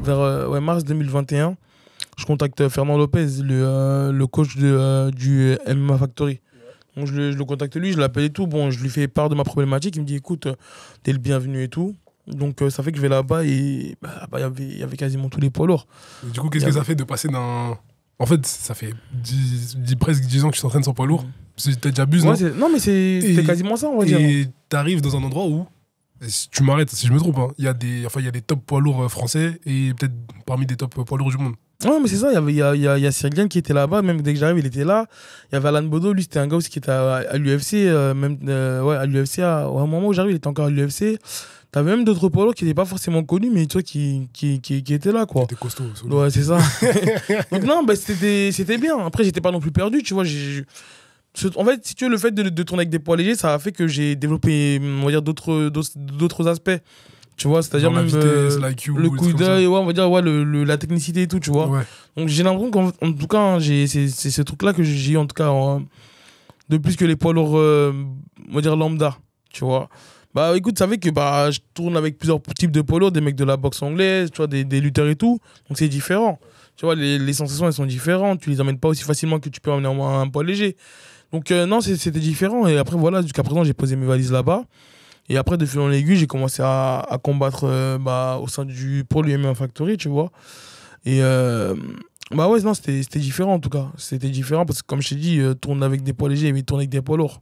Vers mars 2021, je contacte Fernand Lopez, le coach du MMA Factory. Donc je le contacte lui, je l'appelle et tout. Bon, je lui fais part de ma problématique. Il me dit écoute, t'es le bienvenu et tout. Donc ça fait que je vais là-bas et il y avait quasiment tous les poids lourds.
Du coup, qu'est-ce que ça fait de passer d'un. En fait, ça fait presque 10 ans que tu t'entraînes sans poids lourd. T'as déjà abusé,
ouais, non, mais c'était quasiment ça, on va dire.
Et t'arrives dans un endroit où, tu m'arrêtes si je me trompe, hein, il y a des top poids lourds français et peut-être parmi des top poids lourds du monde.
Ouais, mais c'est ça, il y a Cyril Gane qui était là-bas, même dès que j'arrive, il était là. Il y avait Alan Bodo, lui, c'était un gars aussi qui était à l'UFC, à l'UFC, au moment où j'arrive, il était encore à l'UFC. T'avais même d'autres poids lourds qui n'étaient pas forcément connus, mais tu vois, qui étaient là, quoi.
C'était costaud.
Ouais, c'est ça. Donc non, c'était bien. Après, j'étais pas non plus perdu, tu vois. En fait, si tu veux, le fait de tourner avec des poids légers, ça a fait que j'ai développé, on va dire, d'autres aspects. Tu vois, c'est-à-dire même
vitesse,
le coup d'œil, ouais, on va dire la technicité et tout, tu vois.
Ouais.
Donc j'ai l'impression qu'en tout cas, c'est ce truc-là que j'ai en tout cas de plus que les poids lourds, on va dire lambda, tu vois. Bah écoute, ça fait que je tourne avec plusieurs types de poids lourds, des mecs de la boxe anglaise, tu vois, des lutteurs et tout. Donc c'est différent. Tu vois, les sensations, elles sont différentes. Tu les amènes pas aussi facilement que tu peux amener un poids léger. Donc non, c'était différent. Et après, voilà, jusqu'à présent, j'ai posé mes valises là-bas. Et après, de fil en aiguille, j'ai commencé à combattre au sein pour l'UMA Factory, tu vois. Et ouais, non, c'était différent en tout cas. C'était différent parce que, comme je t'ai dit, tourner avec des poids légers et tourner avec des poids lourds,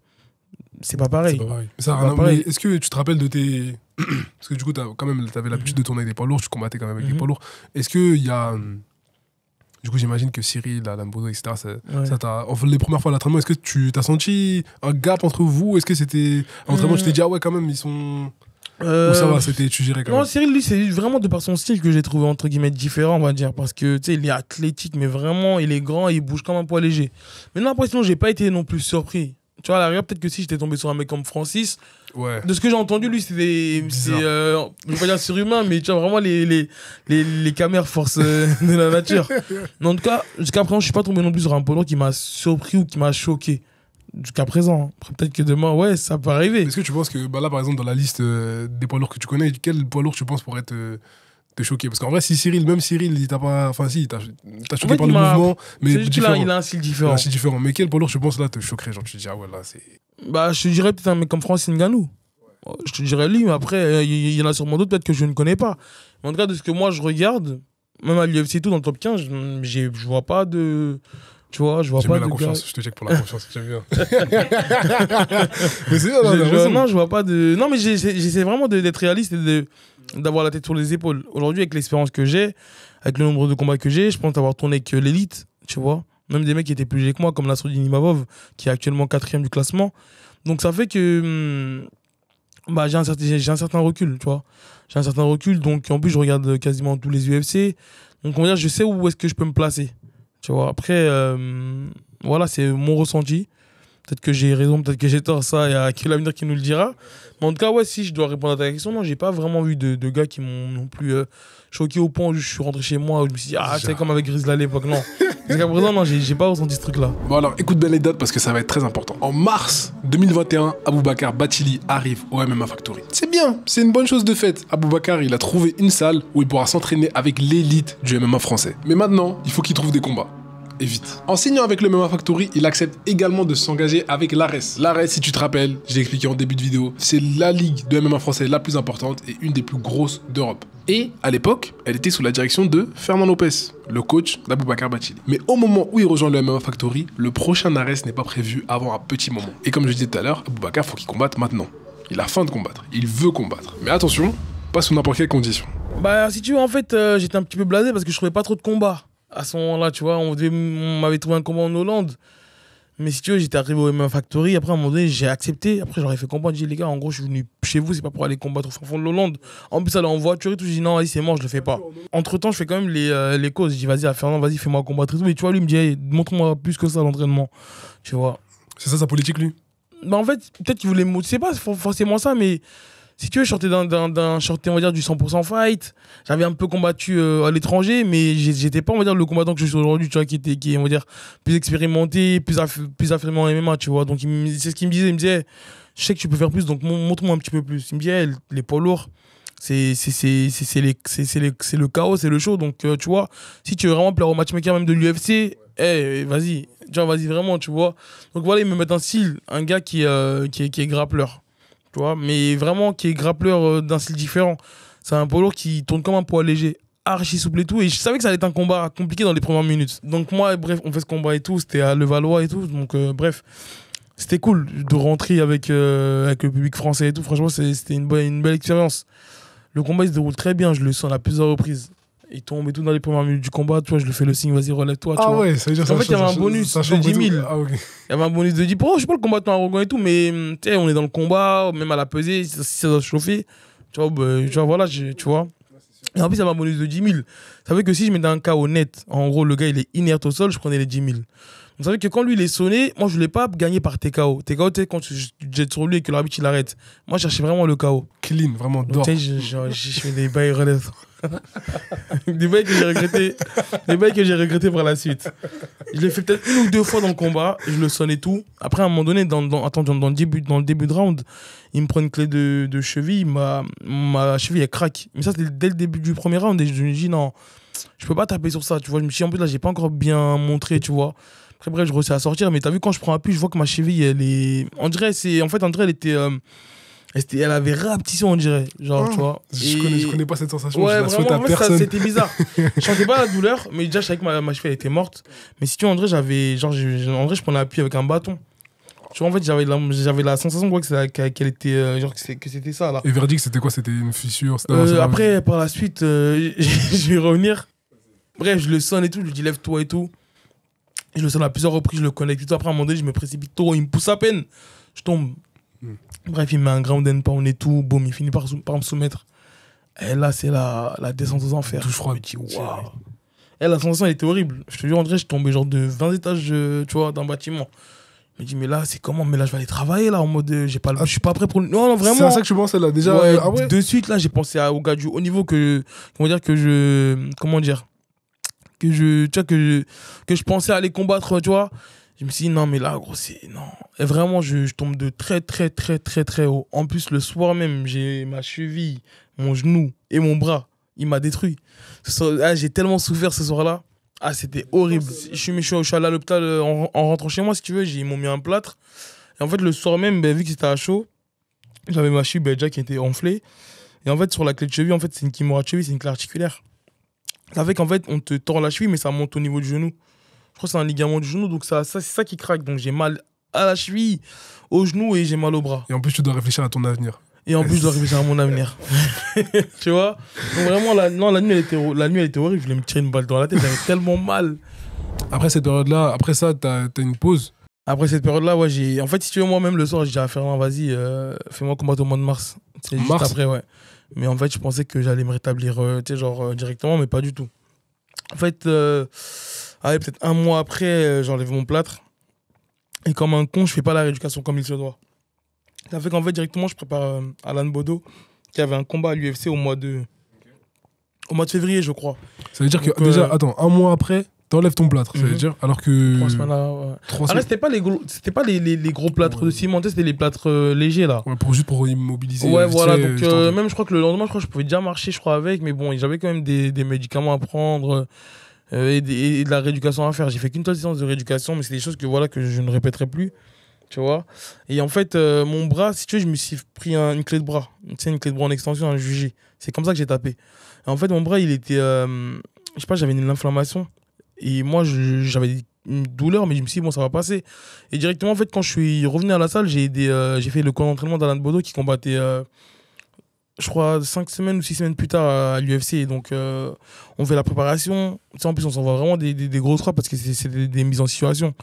c'est pas pareil.
C'est pas pareil. Mais est-ce que tu te rappelles de tes. Parce que du coup, t'avais l'habitude de tourner avec des poids lourds, tu combattais quand même avec des poids lourds. Est-ce qu'il y a. Du coup, j'imagine que Cyril, Alan Bodo, etc., ça t'a. Enfin, les premières fois à l'entraînement, est-ce que tu t'as senti un gap entre vous? Est-ce que c'était. À l'entraînement, tu t'es dit, ah ouais, quand même, ils sont. Ou ça va, tu gérais quand même?
Non, Cyril, lui, c'est vraiment de par son style que j'ai trouvé, entre guillemets, différent, on va dire. Parce que, tu sais, il est athlétique, mais vraiment, il est grand et il bouge comme un poids léger. Mais non, après, sinon, j'ai pas été non plus surpris. Tu vois, à l'arrière, peut-être que si j'étais tombé sur un mec comme Francis,
ouais.
De ce que j'ai entendu, lui, je vais pas dire surhumain, mais tu vois, vraiment les caméras force de la nature. Mais en tout cas, jusqu'à présent, je suis pas tombé non plus sur un poids lourd qui m'a surpris ou qui m'a choqué. Jusqu'à présent. Après, peut-être que demain, ouais, ça peut arriver.
Est-ce que tu penses que, là, par exemple, dans la liste des poids lourds que tu connais, quel poids lourd tu penses pourrait te choquer? Parce qu'en vrai, si Cyril, il t'a pas. Enfin, si, t'as choqué par le mouvement, mais différent.
Il a un style différent.
Mais quel poids lourd, je pense, là, te choquerait? Genre, tu te dis, ah ouais, là, c'est.
Je te dirais peut-être un mec comme Francis Ngannou. Je te dirais lui, mais après, il y en a sûrement d'autres, peut-être que je ne connais pas. Mais en tout cas, de ce que moi, je regarde, même à l'UFC et tout, dans le top 15, je vois pas de. Tu vois, je vois pas de.
J'aime bien la confiance, je te check pour la confiance, j'aime bien. Mais c'est
non, je vois pas de. Non, mais j'essaie vraiment d'être réaliste et d'avoir la tête sur les épaules. Aujourd'hui, avec l'expérience que j'ai, avec le nombre de combats que j'ai, je pense avoir tourné avec l'élite, tu vois. Même des mecs qui étaient plus légers que moi, comme Nassourdine Imavov, qui est actuellement 4e du classement. Donc ça fait que j'ai un certain recul, tu vois. J'ai un certain recul, donc en plus, je regarde quasiment tous les UFC. Donc on va dire, je sais où est-ce que je peux me placer. Tu vois, après, voilà, c'est mon ressenti. Peut-être que j'ai raison, peut-être que j'ai tort, ça, il y a que l'avenir qui nous le dira. Mais en tout cas, ouais, si je dois répondre à ta question, non, j'ai pas vraiment vu de gars qui m'ont non plus choqué au point où je suis rentré chez moi, où je me suis dit, c'est comme avec Grizzly à l'époque, non. Jusqu'à présent, non, j'ai pas ressenti ce truc-là.
Bon, alors, écoute bien les dates parce que ça va être très important. En mars 2021, Aboubacar Bathily arrive au MMA Factory. C'est bien, c'est une bonne chose de fait. Aboubacar, il a trouvé une salle où il pourra s'entraîner avec l'élite du MMA français. Mais maintenant, il faut qu'il trouve des combats. Et vite. En signant avec le MMA Factory, il accepte également de s'engager avec l'ARES. L'ARES, si tu te rappelles, je l'ai expliqué en début de vidéo, c'est la ligue de MMA français la plus importante et une des plus grosses d'Europe. Et à l'époque, elle était sous la direction de Fernand Lopez, le coach d'Aboubacar Bathily. Mais au moment où il rejoint le MMA Factory, le prochain ARES n'est pas prévu avant un petit moment. Et comme je disais tout à l'heure, Aboubacar, faut qu'il combatte maintenant. Il a faim de combattre, il veut combattre. Mais attention, pas sous n'importe quelle condition.
Si tu veux, en fait, j'étais un petit peu blasé parce que je trouvais pas trop de combats. À ce moment-là, tu vois, on m'avait trouvé un combat en Hollande. Mais si tu veux, j'étais arrivé au MMA Factory. Après, à un moment donné, j'ai accepté. Après, j'aurais fait comprendre. J'ai dit, les gars, en gros, je suis venu chez vous, c'est pas pour aller combattre au fin fond de l'Hollande. En plus, aller en voiture et tout. J'ai dit, non, vas-y, c'est mort, je le fais pas. Entre temps, je fais quand même les causes. Je dis, vas-y, à Fernand, vas-y, fais-moi combattre et tout. Mais tu vois, lui, il me dit, hey, montre-moi plus que ça l'entraînement. Tu vois.
C'est ça sa politique, lui?
Bah, en fait, peut-être qu'il voulait. C'est pas forcément ça, mais. Si tu veux, je sortais on va dire, du 100% fight. J'avais un peu combattu à l'étranger, mais j'étais pas, on va dire, le combattant que je suis aujourd'hui, tu vois, qui est, on va dire, plus expérimenté, plus affirmé en MMA, tu vois. Donc, c'est ce qu'il me disait. Il me disait, je sais que tu peux faire plus, donc montre-moi un petit peu plus. Il me disait, les poids lourds, c'est le chaos, c'est le show. Donc, tu vois, si tu veux vraiment plaire au matchmaker même de l'UFC, vas-y, genre, vas-y vraiment, tu vois. Donc, voilà, ils me mettent un style, un gars qui est grappleur. Tu vois, mais vraiment qui est grappleur d'un style différent. C'est un poids lourd qui tourne comme un poids léger, archi souple et tout. Et je savais que ça allait être un combat compliqué dans les premières minutes. Donc moi, bref, on fait ce combat et tout. C'était à Levallois et tout. Donc bref, c'était cool de rentrer avec le public français et tout. Franchement, c'était une belle expérience. Le combat, il se déroule très bien. Je le sens à plusieurs reprises. Il tombe et tout dans les premières minutes du combat. Tu vois, je lui fais le signe, vas-y, relève-toi.
Ah ouais, ça veut dire ça.
En fait, il y avait un bonus de 10 000.
Ah, ok.
Il y avait un bonus de 10 000. Je suis pas le combattant arrogant et tout, mais tu sais, on est dans le combat, même à la pesée, si ça doit se chauffer. Tu vois, voilà, tu vois. Et en plus, il y avait un bonus de 10 000. Ça veut dire que si je mettais un KO net, en gros, le gars, il est inerte au sol, je prenais les 10 000. Donc, ça veut dire que quand lui, il est sonné, moi, je voulais pas gagner par TKO. TKO, tu sais, quand tu jettes sur lui et que l'arbitre, il arrête. Moi, je cherchais vraiment le KO.
Clean, vraiment, d'or.
Tu sais, je fais des bails relèves. Des bails que j'ai regretté. Des bails que j'ai regretté par la suite. Je l'ai fait peut-être 1 ou 2 fois dans le combat. Je le sonne et tout. Après, à un moment donné, dans le début de round, il me prend une clé de cheville. Ma cheville, elle craque. Mais ça, c'était dès le début du premier round. Et je me dis, non, je peux pas taper sur ça. Tu vois, je me suis dit, en plus, là, j'ai pas encore bien montré, tu vois. Après, bref, je réussis à sortir. Mais t'as vu, quand je prends appui, je vois que ma cheville, elle est. On dirait, elle était. Elle avait rapetissé, on dirait. Genre, tu vois.
Je connais pas cette sensation.
Ouais,
je la souhaite
vraiment,
à personne.
c'était bizarre. Je sentais pas la douleur, mais déjà, je savais que ma cheville elle était morte. Mais si tu vois, en vrai, je prenais appui avec un bâton. Tu vois, en fait, j'avais la sensation quoi, qu'elle était. Genre, que c'était ça, là.
Et verdict, c'était quoi? C'était une fissure?
Après, par la suite, je vais revenir. Bref, je le sonne et tout. Je lui dis, lève-toi et tout. Je le sonne à plusieurs reprises, je le connecte et tout. Après, à un moment donné, je me précipite trop. Il me pousse à peine. Je tombe. Bref, il met un ground and pound et tout. Boum, il finit par me soumettre. Et là, c'est la descente aux enfers.
Touche froid.
Je me dis, waouh. Et la sensation, elle était horrible. Je te dis, André, je tombais genre de 20 étages, tu vois, d'un bâtiment. Je me dis, mais là, c'est comment? Mais là, je vais aller travailler, là, en mode, je suis pas prêt pour... Non, vraiment.
C'est à ça que tu pensais, là, déjà?
Ouais,
ah ouais?
de suite, là, j'ai pensé au gars du haut niveau que je pensais aller combattre, tu vois. Je me suis dit, non, mais là, gros, c'est... Non. Et vraiment, je tombe de très, très, très, très, très haut. En plus, le soir même, j'ai ma cheville, mon genou et mon bras. Il m'a détruit. J'ai tellement souffert ce soir-là. Ah, c'était horrible. Je suis allé à l'hôpital en rentrant chez moi, si tu veux. Ils m'ont mis un plâtre. Et en fait, le soir même, vu que c'était à chaud, j'avais ma cheville déjà qui était enflée. Et en fait, sur la clé de cheville, en fait, c'est une kimura de cheville, c'est une clé articulaire. Ça fait qu'en fait, on te tord la cheville, mais ça monte au niveau du genou. Je crois que c'est un ligament du genou, donc c'est ça qui craque. Donc j'ai mal à la cheville, au genou et j'ai mal au bras.
Et en plus, tu dois réfléchir à ton avenir.
Et en plus, je dois réfléchir à mon avenir. Tu vois? Donc vraiment, la nuit, elle était horrible. Je voulais me tirer une balle dans la tête, j'avais tellement mal.
Après cette période-là, après ça, t'as une pause.
Après cette période-là, ouais, en fait, si tu veux, moi-même, le soir, j'ai dit à Fernand, vas-y, fais-moi combattre au mois de mars. C'est juste après, ouais. Mais en fait, je pensais que j'allais me rétablir, tu sais, genre, directement, mais pas du tout. En fait, peut-être 1 mois après, j'enlève mon plâtre. Et comme un con, je fais pas la rééducation comme il se doit. Ça fait qu'en fait, directement, je prépare Alan Bodo, qui avait un combat à l'UFC au mois de février, je crois.
Ça veut dire que, déjà, attends, 1 mois après, t'enlèves ton plâtre. Ça veut dire, alors que...
3 semaines là, ouais. Après, c'était pas les gros plâtres de ciment, c'était les plâtres légers, là.
Ouais, juste pour immobiliser.
Ouais, voilà. Donc, même, je crois que le lendemain, je pouvais déjà marcher, je crois, avec. Mais bon, j'avais quand même des médicaments à prendre et de la rééducation à faire. J'ai fait qu'une seule séance de rééducation, mais c'est des choses que je ne répéterai plus. Tu vois. Et en fait, mon bras, si tu veux, je me suis pris une clé de bras. Tu sais, une clé de bras en extension, un jugé. C'est comme ça que j'ai tapé. Et en fait, mon bras, il était... je sais pas, j'avais une inflammation. Et moi, j'avais une douleur, mais je me suis dit, bon, ça va passer. Et directement, en fait, quand je suis revenu à la salle, j'ai fait le camp d'entraînement d'Alain Bodo qui combattait je crois, 5 semaines ou 6 semaines plus tard à l'UFC. Donc, on fait la préparation. Tu sais, en plus, on s'envoie vraiment des grosses frappes parce que c'est des mises en situation.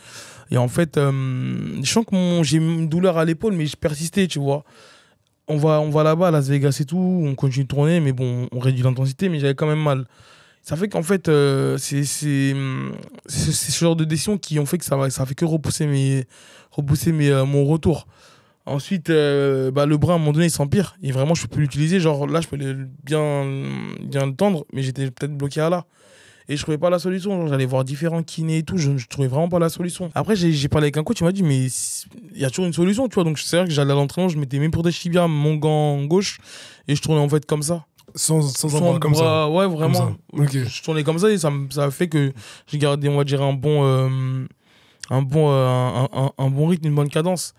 Et en fait, je sens que j'ai une douleur à l'épaule, mais je persistais, tu vois. On va là-bas, à Las Vegas et tout, on continue de tourner, mais bon, on réduit l'intensité, mais j'avais quand même mal. Ça fait qu'en fait, c'est ce genre de décisions qui ont fait que ça fait que repousser mon retour. Ensuite, le bras, à un moment donné, il s'empire. Et vraiment, je peux plus l'utiliser. Genre, là, je peux bien le tendre, mais j'étais peut-être bloqué à là. Et je trouvais pas la solution. Genre, j'allais voir différents kinés et tout. Je trouvais vraiment pas la solution. Après, j'ai parlé avec un coach. Il m'a dit, mais il y a toujours une solution, tu vois. Donc, c'est vrai que j'allais à l'entraînement, je mettais mes protèges tibia, mon gant gauche. Et je tournais en fait comme ça.
Sans un bras comme ça.
Ouais, vraiment.
Okay.
Je tournais comme ça et ça a fait que j'ai gardé, on va dire, un bon rythme, une bonne cadence.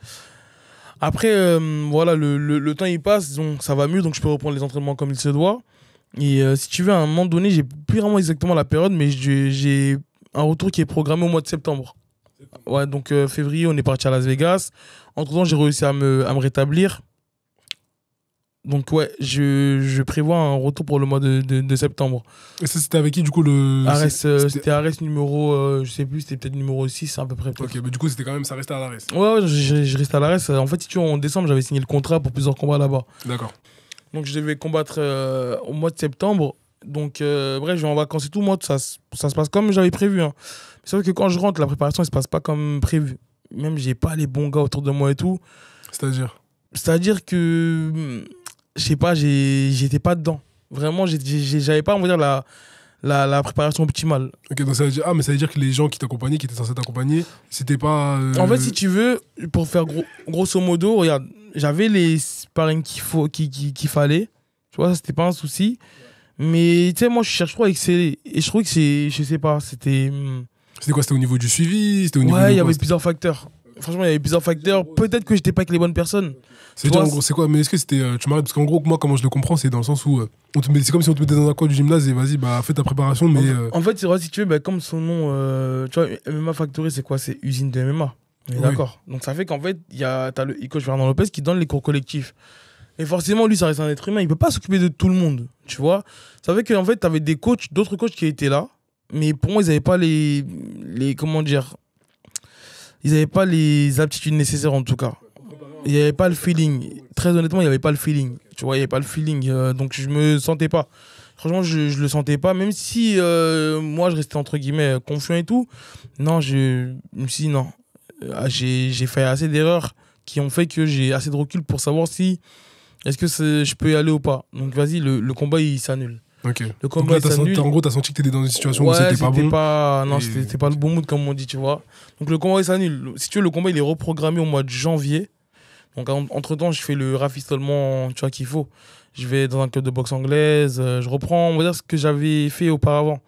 Après, voilà, le temps il passe, donc ça va mieux, donc je peux reprendre les entraînements comme il se doit. Et si tu veux, à un moment donné, j'ai plus vraiment exactement la période, mais j'ai un retour qui est programmé au mois de septembre. Ouais, donc février, on est parti à Las Vegas. Entre-temps, j'ai réussi à me rétablir. Donc ouais, je prévois un retour pour le mois de septembre.
Et ça, c'était avec qui du coup
c'était Ares numéro, je sais plus, c'était peut-être numéro 6 à peu près.
Ok, mais du coup, c'était quand même, ça restait à l'Ares.
Ouais, je restais à l'Ares. En fait, si tu veux, en décembre, j'avais signé le contrat pour plusieurs combats là-bas.
D'accord.
Donc je devais combattre au mois de septembre. Donc bref, je vais en vacances et tout. Moi, ça se passe comme j'avais prévu. Hein. C'est vrai que quand je rentre, la préparation, elle se passe pas comme prévu. Même, j'ai pas les bons gars autour de moi et tout. C'est-à-dire que... Je sais pas, j'étais pas dedans. Vraiment, j'avais pas, on va dire, la préparation optimale.
Ok, donc ça veut dire, mais ça veut dire que les gens qui t'accompagnaient, qui étaient censés t'accompagner, c'était pas...
En fait, si tu veux, pour faire grosso modo, regarde, j'avais les sparring qu'il fallait. Tu vois, ça, c'était pas un souci. Mais tu sais, moi, je cherche trop à exceller. Et je trouve que je sais pas, c'était...
C'était quoi? C'était au niveau du suivi?
Ouais, il y avait plusieurs facteurs. Franchement, il y avait plusieurs facteurs. Peut-être que j'étais pas avec les bonnes personnes.
C'est-à-dire, en gros, c'est quoi? Mais est-ce que c'était. Tu m'arrêtes, parce qu'en gros, moi, comment je le comprends, c'est dans le sens où. C'est comme si on te mettait dans un coin du gymnase et vas-y, fais ta préparation, mais.
En fait, si tu veux, comme son nom. Tu vois, MMA Factory, c'est quoi? C'est usine de MMA. Oui. D'accord. Donc ça fait qu'en fait, t'as le coach Fernand Lopez qui donne les cours collectifs. Et forcément, lui, ça reste un être humain. Il peut pas s'occuper de tout le monde. Tu vois? Ça fait qu'en fait, t'avais d'autres coachs qui étaient là. Mais pour moi, ils avaient pas les. Comment dire? Ils n'avaient pas les aptitudes nécessaires en tout cas. Il n'y avait pas le feeling. Très honnêtement, il n'y avait pas le feeling. Tu vois, il n'y avait pas le feeling. Donc je me sentais pas. Franchement, je le sentais pas. Même si moi, je restais entre guillemets confiant et tout. Non, je me suis dit non. J'ai fait assez d'erreurs qui ont fait que j'ai assez de recul pour savoir si est-ce que je peux y aller ou pas. Donc vas-y, le combat, il s'annule.
Ok.
Le combat,
en gros, t'as senti que t'étais dans une situation où c'était pas bon.
Non, c'était pas le bon mood, comme on dit, tu vois. Donc le combat, il s'annule. Si tu veux, le combat, il est reprogrammé au mois de janvier. Donc entre-temps, je fais le rafistolement, tu vois, qu'il faut. Je vais dans un club de boxe anglaise. Je reprends, on va dire, ce que j'avais fait auparavant.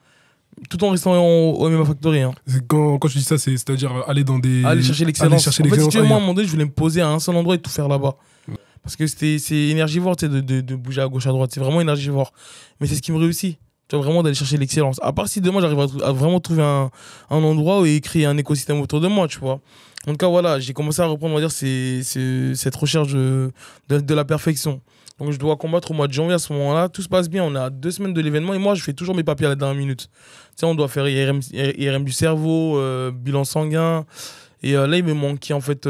Tout en restant au MMA Factory. Hein.
Quand tu dis ça, c'est-à-dire aller
chercher l'excellence. En fait, si tu veux, moi, à un moment donné, je voulais me poser à un seul endroit et tout faire là-bas. Parce que c'est énergivore, tu sais, de bouger à gauche, à droite. C'est vraiment énergivore. Mais c'est ce qui me réussit. Tu vois, vraiment d'aller chercher l'excellence. À part si demain, j'arrive à vraiment trouver un endroit et créer un écosystème autour de moi, tu vois. En tout cas, voilà, j'ai commencé à reprendre, on va dire, cette recherche de la perfection. Donc, je dois combattre au mois de janvier à ce moment-là. Tout se passe bien. On est à 2 semaines de l'événement et moi, je fais toujours mes papiers à la dernière minute. Tu sais, on doit faire IRM du cerveau, bilan sanguin. Et là, il me manquait, en fait,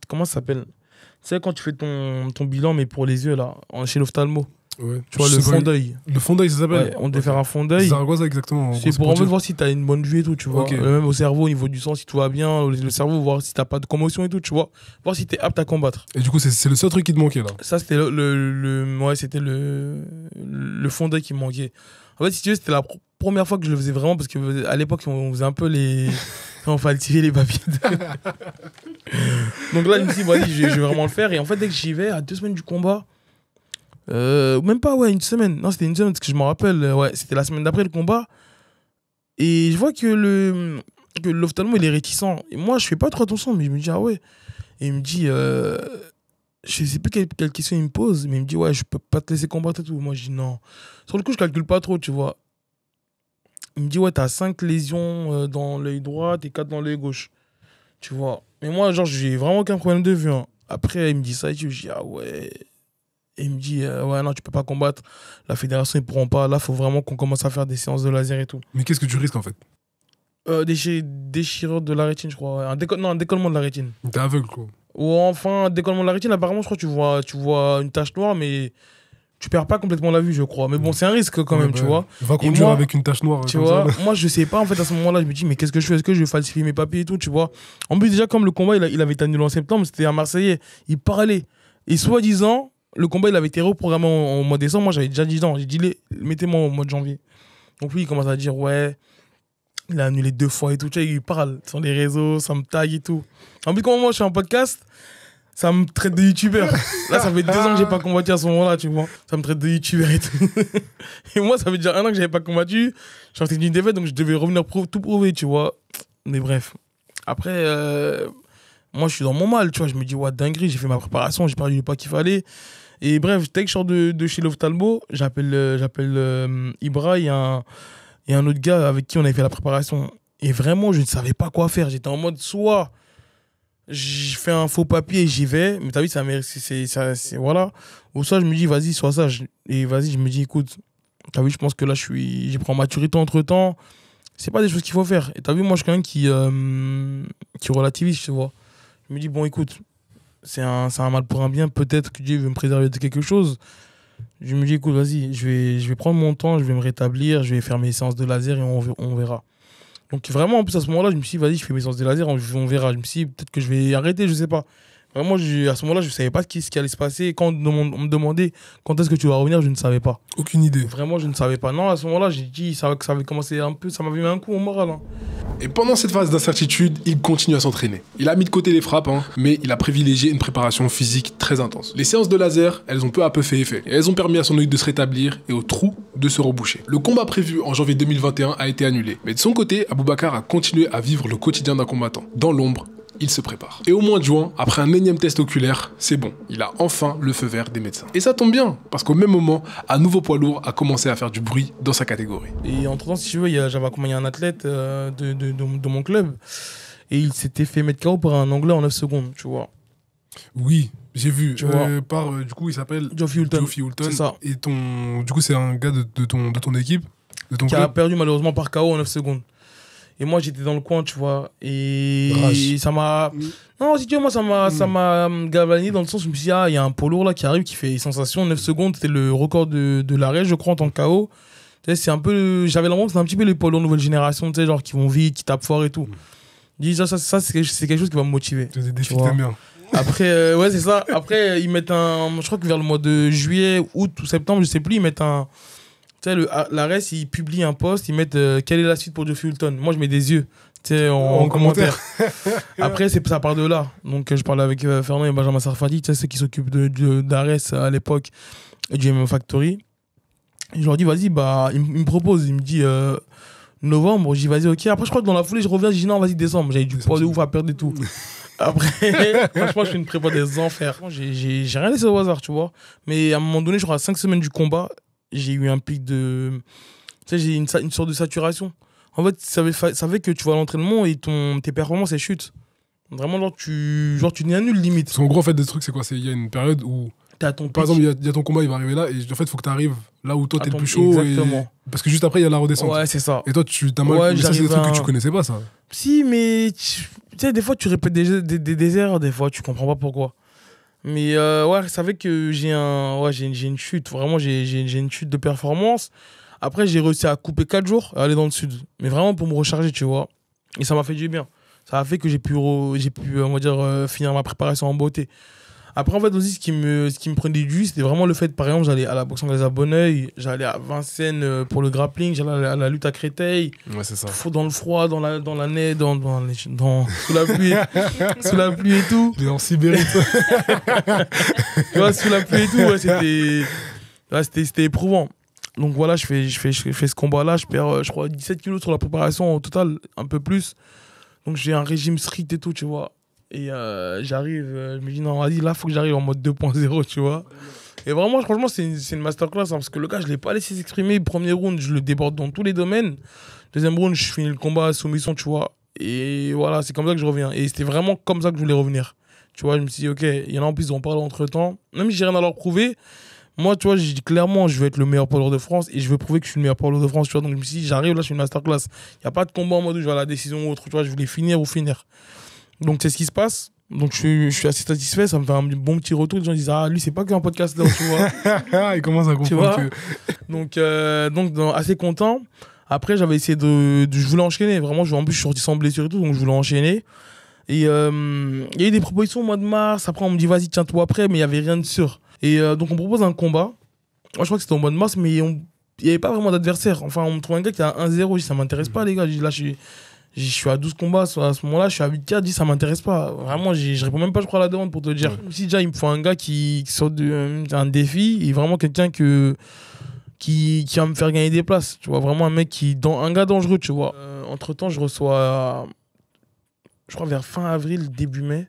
comment ça s'appelle? Tu sais, quand tu fais ton bilan, mais pour les yeux, là, chez l'ophtalmo.
Ouais.
Tu vois, le fond d'œil.
Le fond d'œil, ça s'appelle?
Ouais, on devait faire un fond d'œil.
C'est quoi ça exactement?
C'est pour en fait voir si t'as une bonne vue et tout, tu vois.
Okay.
Même au cerveau, au niveau du sang, si tout va bien. Le cerveau, voir si t'as pas de commotion et tout, tu vois. Voir si t'es apte à combattre.
Et du coup, c'est le seul truc qui te manquait là?
Ça, c'était c'était le fond d'œil qui me manquait. En fait, si tu veux, c'était la première fois que je le faisais vraiment parce qu'à l'époque, on faisait un peu les. On falsifiait les papiers. Donc là, je me suis dit, bon, je vais vraiment le faire. Et en fait, dès que j'y vais, à 2 semaines du combat, même pas, ouais, une semaine. Non, c'était une semaine parce que je me rappelle, ouais, c'était la semaine d'après le combat. Et je vois que l'ophtalmo, il est réticent. Et moi, je fais pas trop attention, mais je me dis, ah ouais. Et il me dit, je sais plus quelle question il me pose, mais il me dit, ouais, je peux pas te laisser combattre et tout. Moi, je dis non. Sur le coup, je calcule pas trop, tu vois. Il me dit, ouais, t'as 5 lésions dans l'œil droit et 4 dans l'œil gauche. Tu vois. Mais moi, genre, j'ai vraiment aucun problème de vue. Hein. Après, il me dit ça et je dis, ah ouais. Et il me dit, ouais, non, tu peux pas combattre. La fédération, ils pourront pas. Là, il faut vraiment qu'on commence à faire des séances de laser et tout.
Mais qu'est-ce que tu risques en fait?
Déchirure de la rétine, je crois. Un décollement de la rétine.
T'es aveugle quoi.
Ou enfin, un décollement de la rétine, apparemment, je crois que tu vois une tache noire, mais tu perds pas complètement la vue, je crois. Mais bon, c'est un risque quand même, tu vois.
Va conduire avec une tache noire.
Tu vois, moi, je sais pas, en fait, à ce moment-là, je me dis, mais qu'est-ce que je fais? Est-ce que je vais falsifier mes papiers et tout, tu vois? En plus, déjà, comme le combat, il avait été annulé en septembre, c'était un Marseillais. Il parlait. Et soi-disant, le combat, il avait été reprogrammé en mois de décembre. Moi, j'avais déjà 10 ans. J'ai dit, mettez-moi au mois de janvier. Donc, lui, il commence à dire, ouais, il a annulé 2 fois et tout. Tu vois, il parle sur les réseaux, ça me tague et tout. En plus, quand moi, je fais un podcast, ça me traite de youtubeur. Là, ça fait 2 ans que j'ai pas combattu à ce moment-là, tu vois. Ça me traite de youtubeur et tout. Et moi, ça fait déjà 1 an que j'avais pas combattu. Je sortais d'une défaite, donc je devais revenir tout prouver, tu vois. Mais bref. Après, moi, je suis dans mon mal, tu vois. Je me dis, ouais, dinguerie, j'ai fait ma préparation, j'ai perdu le pas qu'il fallait. Et bref, dès que je sors de chez l'ophtalmo, j'appelle Ibra, il y a un autre gars avec qui on avait fait la préparation. Et vraiment, je ne savais pas quoi faire. J'étais en mode, soit je fais un faux papier et j'y vais, mais t'as vu, c'est voilà. Ou soit je me dis, vas-y, sois sage. Et vas-y, je me dis, écoute, t'as vu, je pense que là, j'ai pris en maturité entre-temps. C'est pas des choses qu'il faut faire. Et t'as vu, moi, je suis quelqu'un qui relativise, tu vois. Je me dis, bon, écoute, c'est un mal pour un bien. Peut-être que Dieu veut me préserver de quelque chose. Je me dis, écoute, vas-y, je vais prendre mon temps, je vais me rétablir, je vais faire mes séances de laser et on verra. Donc vraiment, en plus, à ce moment-là, je me suis dit, vas-y, je fais mes séances de laser, on verra. Je me suis dit, peut-être que je vais arrêter, je sais pas. Vraiment, à ce moment-là, je ne savais pas ce qui allait se passer. Quand on me demandait quand est-ce que tu vas revenir, je ne savais pas.
Aucune idée.
Vraiment, je ne savais pas. Non, à ce moment-là, j'ai dit ça avait commencé un peu, ça m'avait mis un coup au moral. Hein.
Et pendant cette phase d'incertitude, il continue à s'entraîner. Il a mis de côté les frappes, mais il a privilégié une préparation physique très intense. Les séances de laser, elles ont peu à peu fait effet. Et elles ont permis à son œil de se rétablir et au trou de se reboucher. Le combat prévu en janvier 2021 a été annulé. Mais de son côté, Aboubacar a continué à vivre le quotidien d'un combattant. Dans l'ombre, il se prépare. Et au mois de juin, après un énième test oculaire, c'est bon. Il a enfin le feu vert des médecins. Et ça tombe bien, parce qu'au même moment, un nouveau poids lourd a commencé à faire du bruit dans sa catégorie.
Et entre-temps, si tu veux, j'avais accompagné un athlète de mon club. Et il s'était fait mettre KO par un Anglais en 9 secondes, tu vois.
Oui, j'ai vu.
Tu vois.
Du coup, il s'appelle
Geoffrey Hulton.
C'est ça. Et du coup, c'est un gars de ton équipe, de ton
qui
club.
a perdu malheureusement par KO en 9 secondes. Et moi, j'étais dans le coin, tu vois. Et ça m'a... Non, si tu veux, moi, ça m'a galvanisé dans le sens où je me suis dit, il y a un poids lourd là qui arrive, qui fait sensation. 9 secondes, c'était le record de l'arrêt, je crois, en tant que KO. Tu sais, c'est un peu... J'avais l'impression que c'était un petit peu les poids lourds nouvelle génération, tu sais, genre qui vont vite, qui tapent fort et tout. Je dis, ça c'est quelque chose qui va me motiver.
C'est des défis que t'aimes bien.
Après, ouais, c'est ça. Après, ils mettent je crois que vers le mois de juillet, août ou septembre, je sais plus, ils mettent tu sais, l'ARES, ils publient un post, ils mettent quelle est la suite pour Geoffrey Hulton. Moi, je mets des yeux, tu sais, en commentaire. Après, ça part de là. Donc, je parlais avec Fernand et Benjamin Sarfati, tu sais, ceux qui s'occupent d'ARES à l'époque et du MM Factory. Et je leur dis, vas-y, bah, il me propose, il me dit novembre. Je dis, vas-y, ok. Après, je crois que dans la foulée, je reviens, je dis, non, vas-y, décembre. J'avais du poids de ouf à perdre et tout. Après, franchement, je fais une prépa des enfers. J'ai rien laissé au hasard, tu vois. Mais à un moment donné, je crois à 5 semaines du combat, j'ai eu un pic de... Tu sais, j'ai une sorte de saturation. En fait, ça fait que tu vas à l'entraînement et tes performances, elles chutent. Vraiment, genre, tu n'annules limite.
Parce qu'en gros, en fait, des trucs, c'est quoi? Il y a une période où... Par exemple, il y a ton combat, il va arriver là, et en fait, il faut que tu arrives là où toi, t'es le plus chaud.
Exactement.
Parce que juste après, il y a la redescente.
Ouais, c'est ça.
Et toi, tu t'as mal...
Ouais,
mais ça, c'est des trucs que tu connaissais pas, ça.
Si, mais... Tu sais, des fois, tu répètes des erreurs, des fois, tu comprends pas pourquoi. Mais ouais, ça fait que j'ai une chute. Vraiment, j'ai une chute de performance. Après, j'ai réussi à couper 4 jours et aller dans le sud. Mais vraiment pour me recharger, tu vois. Et ça m'a fait du bien. Ça a fait que j'ai pu on va dire, finir ma préparation en beauté. Après, en fait, aussi, ce qui me prenait du jus, c'était vraiment le fait, par exemple, j'allais à la boxe anglaise à Bonneuil, j'allais à Vincennes pour le grappling, j'allais à la lutte à Créteil.
Ouais, c'est ça.
Dans le froid, dans la neige, sous la pluie, sous la pluie et tout.
Il est en Sibérie.
Tu vois, sous la pluie et tout, ouais, c'était éprouvant. Donc voilà, je fais ce combat-là, je perds, je crois, 17 kilos sur la préparation au total, un peu plus. Donc j'ai un régime strict et tout, tu vois. Et j'arrive, je me dis non, vas-y, là, faut que j'arrive en mode 2.0, tu vois. Et vraiment, franchement, c'est une masterclass, hein, parce que le gars, je l'ai pas laissé s'exprimer. Premier round, je le déborde dans tous les domaines. Deuxième round, je finis le combat à soumission, tu vois. Et voilà, c'est comme ça que je reviens. Et c'était vraiment comme ça que je voulais revenir. Tu vois, je me suis dit, ok, il y en a en plus, ils ont parlé entre temps. Même si j'ai rien à leur prouver, moi, tu vois, j'ai dit clairement, je veux être le meilleur poids lourd de France et je veux prouver que je suis le meilleur poids lourd de France. Tu vois, donc je me suis dit, j'arrive là, je suis une masterclass. Il n'y a pas de combat en mode où je vais à la décision ou autre. Tu vois, je voulais finir ou finir. Donc, c'est ce qui se passe. Donc, je suis assez satisfait. Ça me fait un bon petit retour. Les gens disent, ah, lui, c'est pas qu'un podcasteur, tu vois.
Il commence à comprendre que.
Donc, assez content. Après, j'avais essayé je voulais enchaîner. Vraiment, en plus, je suis sorti sans blessure et tout. Donc, je voulais enchaîner. Et il y a eu des propositions au mois de mars. Après, on me dit, vas-y, tiens-toi après. Mais il n'y avait rien de sûr. Et donc, on propose un combat. Moi, je crois que c'était au mois de mars, mais il n'y avait pas vraiment d'adversaire. Enfin, on me trouve un gars qui a 1-0. Je dis, ça m'intéresse pas, les gars. Je dis, là, je suis à 12 combats. À ce moment-là, je suis à 8-4. Je dis, ça m'intéresse pas. Vraiment, je réponds même pas, je crois, à la demande pour te dire. Si déjà, il me faut un gars qui sort d'un défi et vraiment quelqu'un qui va me faire gagner des places. Tu vois, vraiment un gars dangereux, tu vois. Entre-temps, je reçois, je crois, vers fin avril, début mai.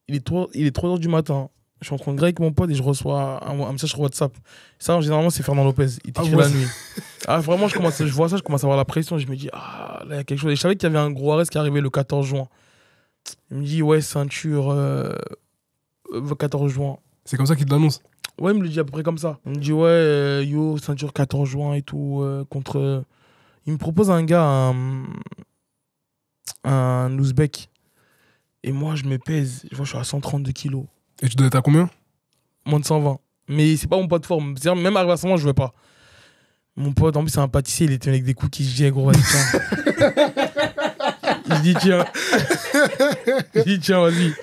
Il est 3h du matin. Je suis en train de griller avec mon pote et je reçois un message sur WhatsApp. Ça, généralement, c'est Fernand Lopez. Il t'écrit la nuit. Ah, vraiment, je vois ça, je commence à avoir la pression. Je me dis, ah, là, il y a quelque chose. Et je savais qu'il y avait un gros arrest qui arrivait le 14 juin. Il me dit, ouais, ceinture, 14 juin.
C'est comme ça qu'il te l'annonce?
Ouais, il me le dit à peu près comme ça. Il me dit, ouais, yo, ceinture 14 juin et tout, contre. Il me propose un gars, un Ouzbek. Et moi, je me pèse. Je vois, je suis à 132 kilos.
Et tu dois être à combien?
Moins de 120. Mais c'est pas mon pote de forme. C'est-à-dire, même arrivé à 120, je veux pas. Mon pote, en plus, c'est un pâtissier, il était avec des cookies. Je dis, gros, vas-y, tiens. Je dis, tiens, vas-y.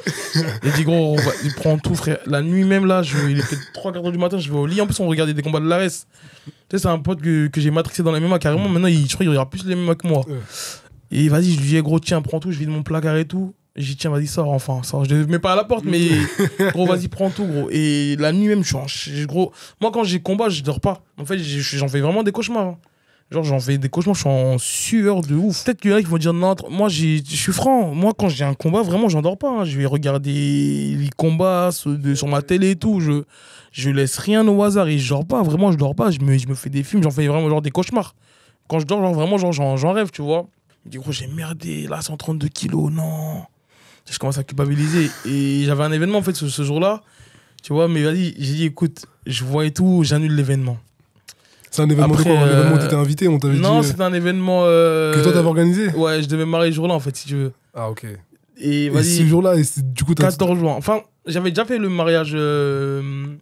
Il dit, gros, il prend tout, frère. La nuit même, là, il est peut-être 3-4 heures du matin, je vais au lit. En plus, on regardait des combats de l'ARES. Tu sais, c'est un pote que j'ai matrixé dans les MMA carrément. Maintenant, je crois qu'il regarde plus les MMA que moi. Et vas-y, je lui dis, gros, tiens, prends tout. Je vide mon placard et tout. J'ai dit, tiens, vas-y, sors, enfin, sors. Je ne mets pas à la porte, mais gros, vas-y, prends tout, gros. Et la nuit même, gros, moi, quand j'ai combat, je dors pas. En fait, j'en fais vraiment des cauchemars. Hein. Genre, j'en fais des cauchemars, je suis en sueur de ouf. Peut-être qu'il y en a qui vont dire, non, moi, je suis franc. Moi, quand j'ai un combat, vraiment, j'en dors pas. Hein. Je vais regarder les combats sur ma télé et tout. Je laisse rien au hasard et je dors pas. Vraiment, je dors pas. Je me fais des films, j'en fais vraiment genre des cauchemars. Quand je dors, genre, vraiment, j'en rêve, tu vois. Je dis, gros, j'ai merdé, là, 132 kilos, non. Je commence à culpabiliser. Et j'avais un événement, en fait, ce jour-là. Tu vois, mais vas-y, j'ai dit, écoute, je vois et tout, j'annule l'événement.
C'est un événement de quoi? Un événement où t'étais invité? On t'avait dit.
Non, c'était un événement.
Que toi t'avais organisé?
Ouais, je devais me marier ce jour-là, en fait, si tu veux.
Ah, ok.
Et vas-y.
Ce jour-là, du coup,
14 juin. Enfin, j'avais déjà fait le mariage. On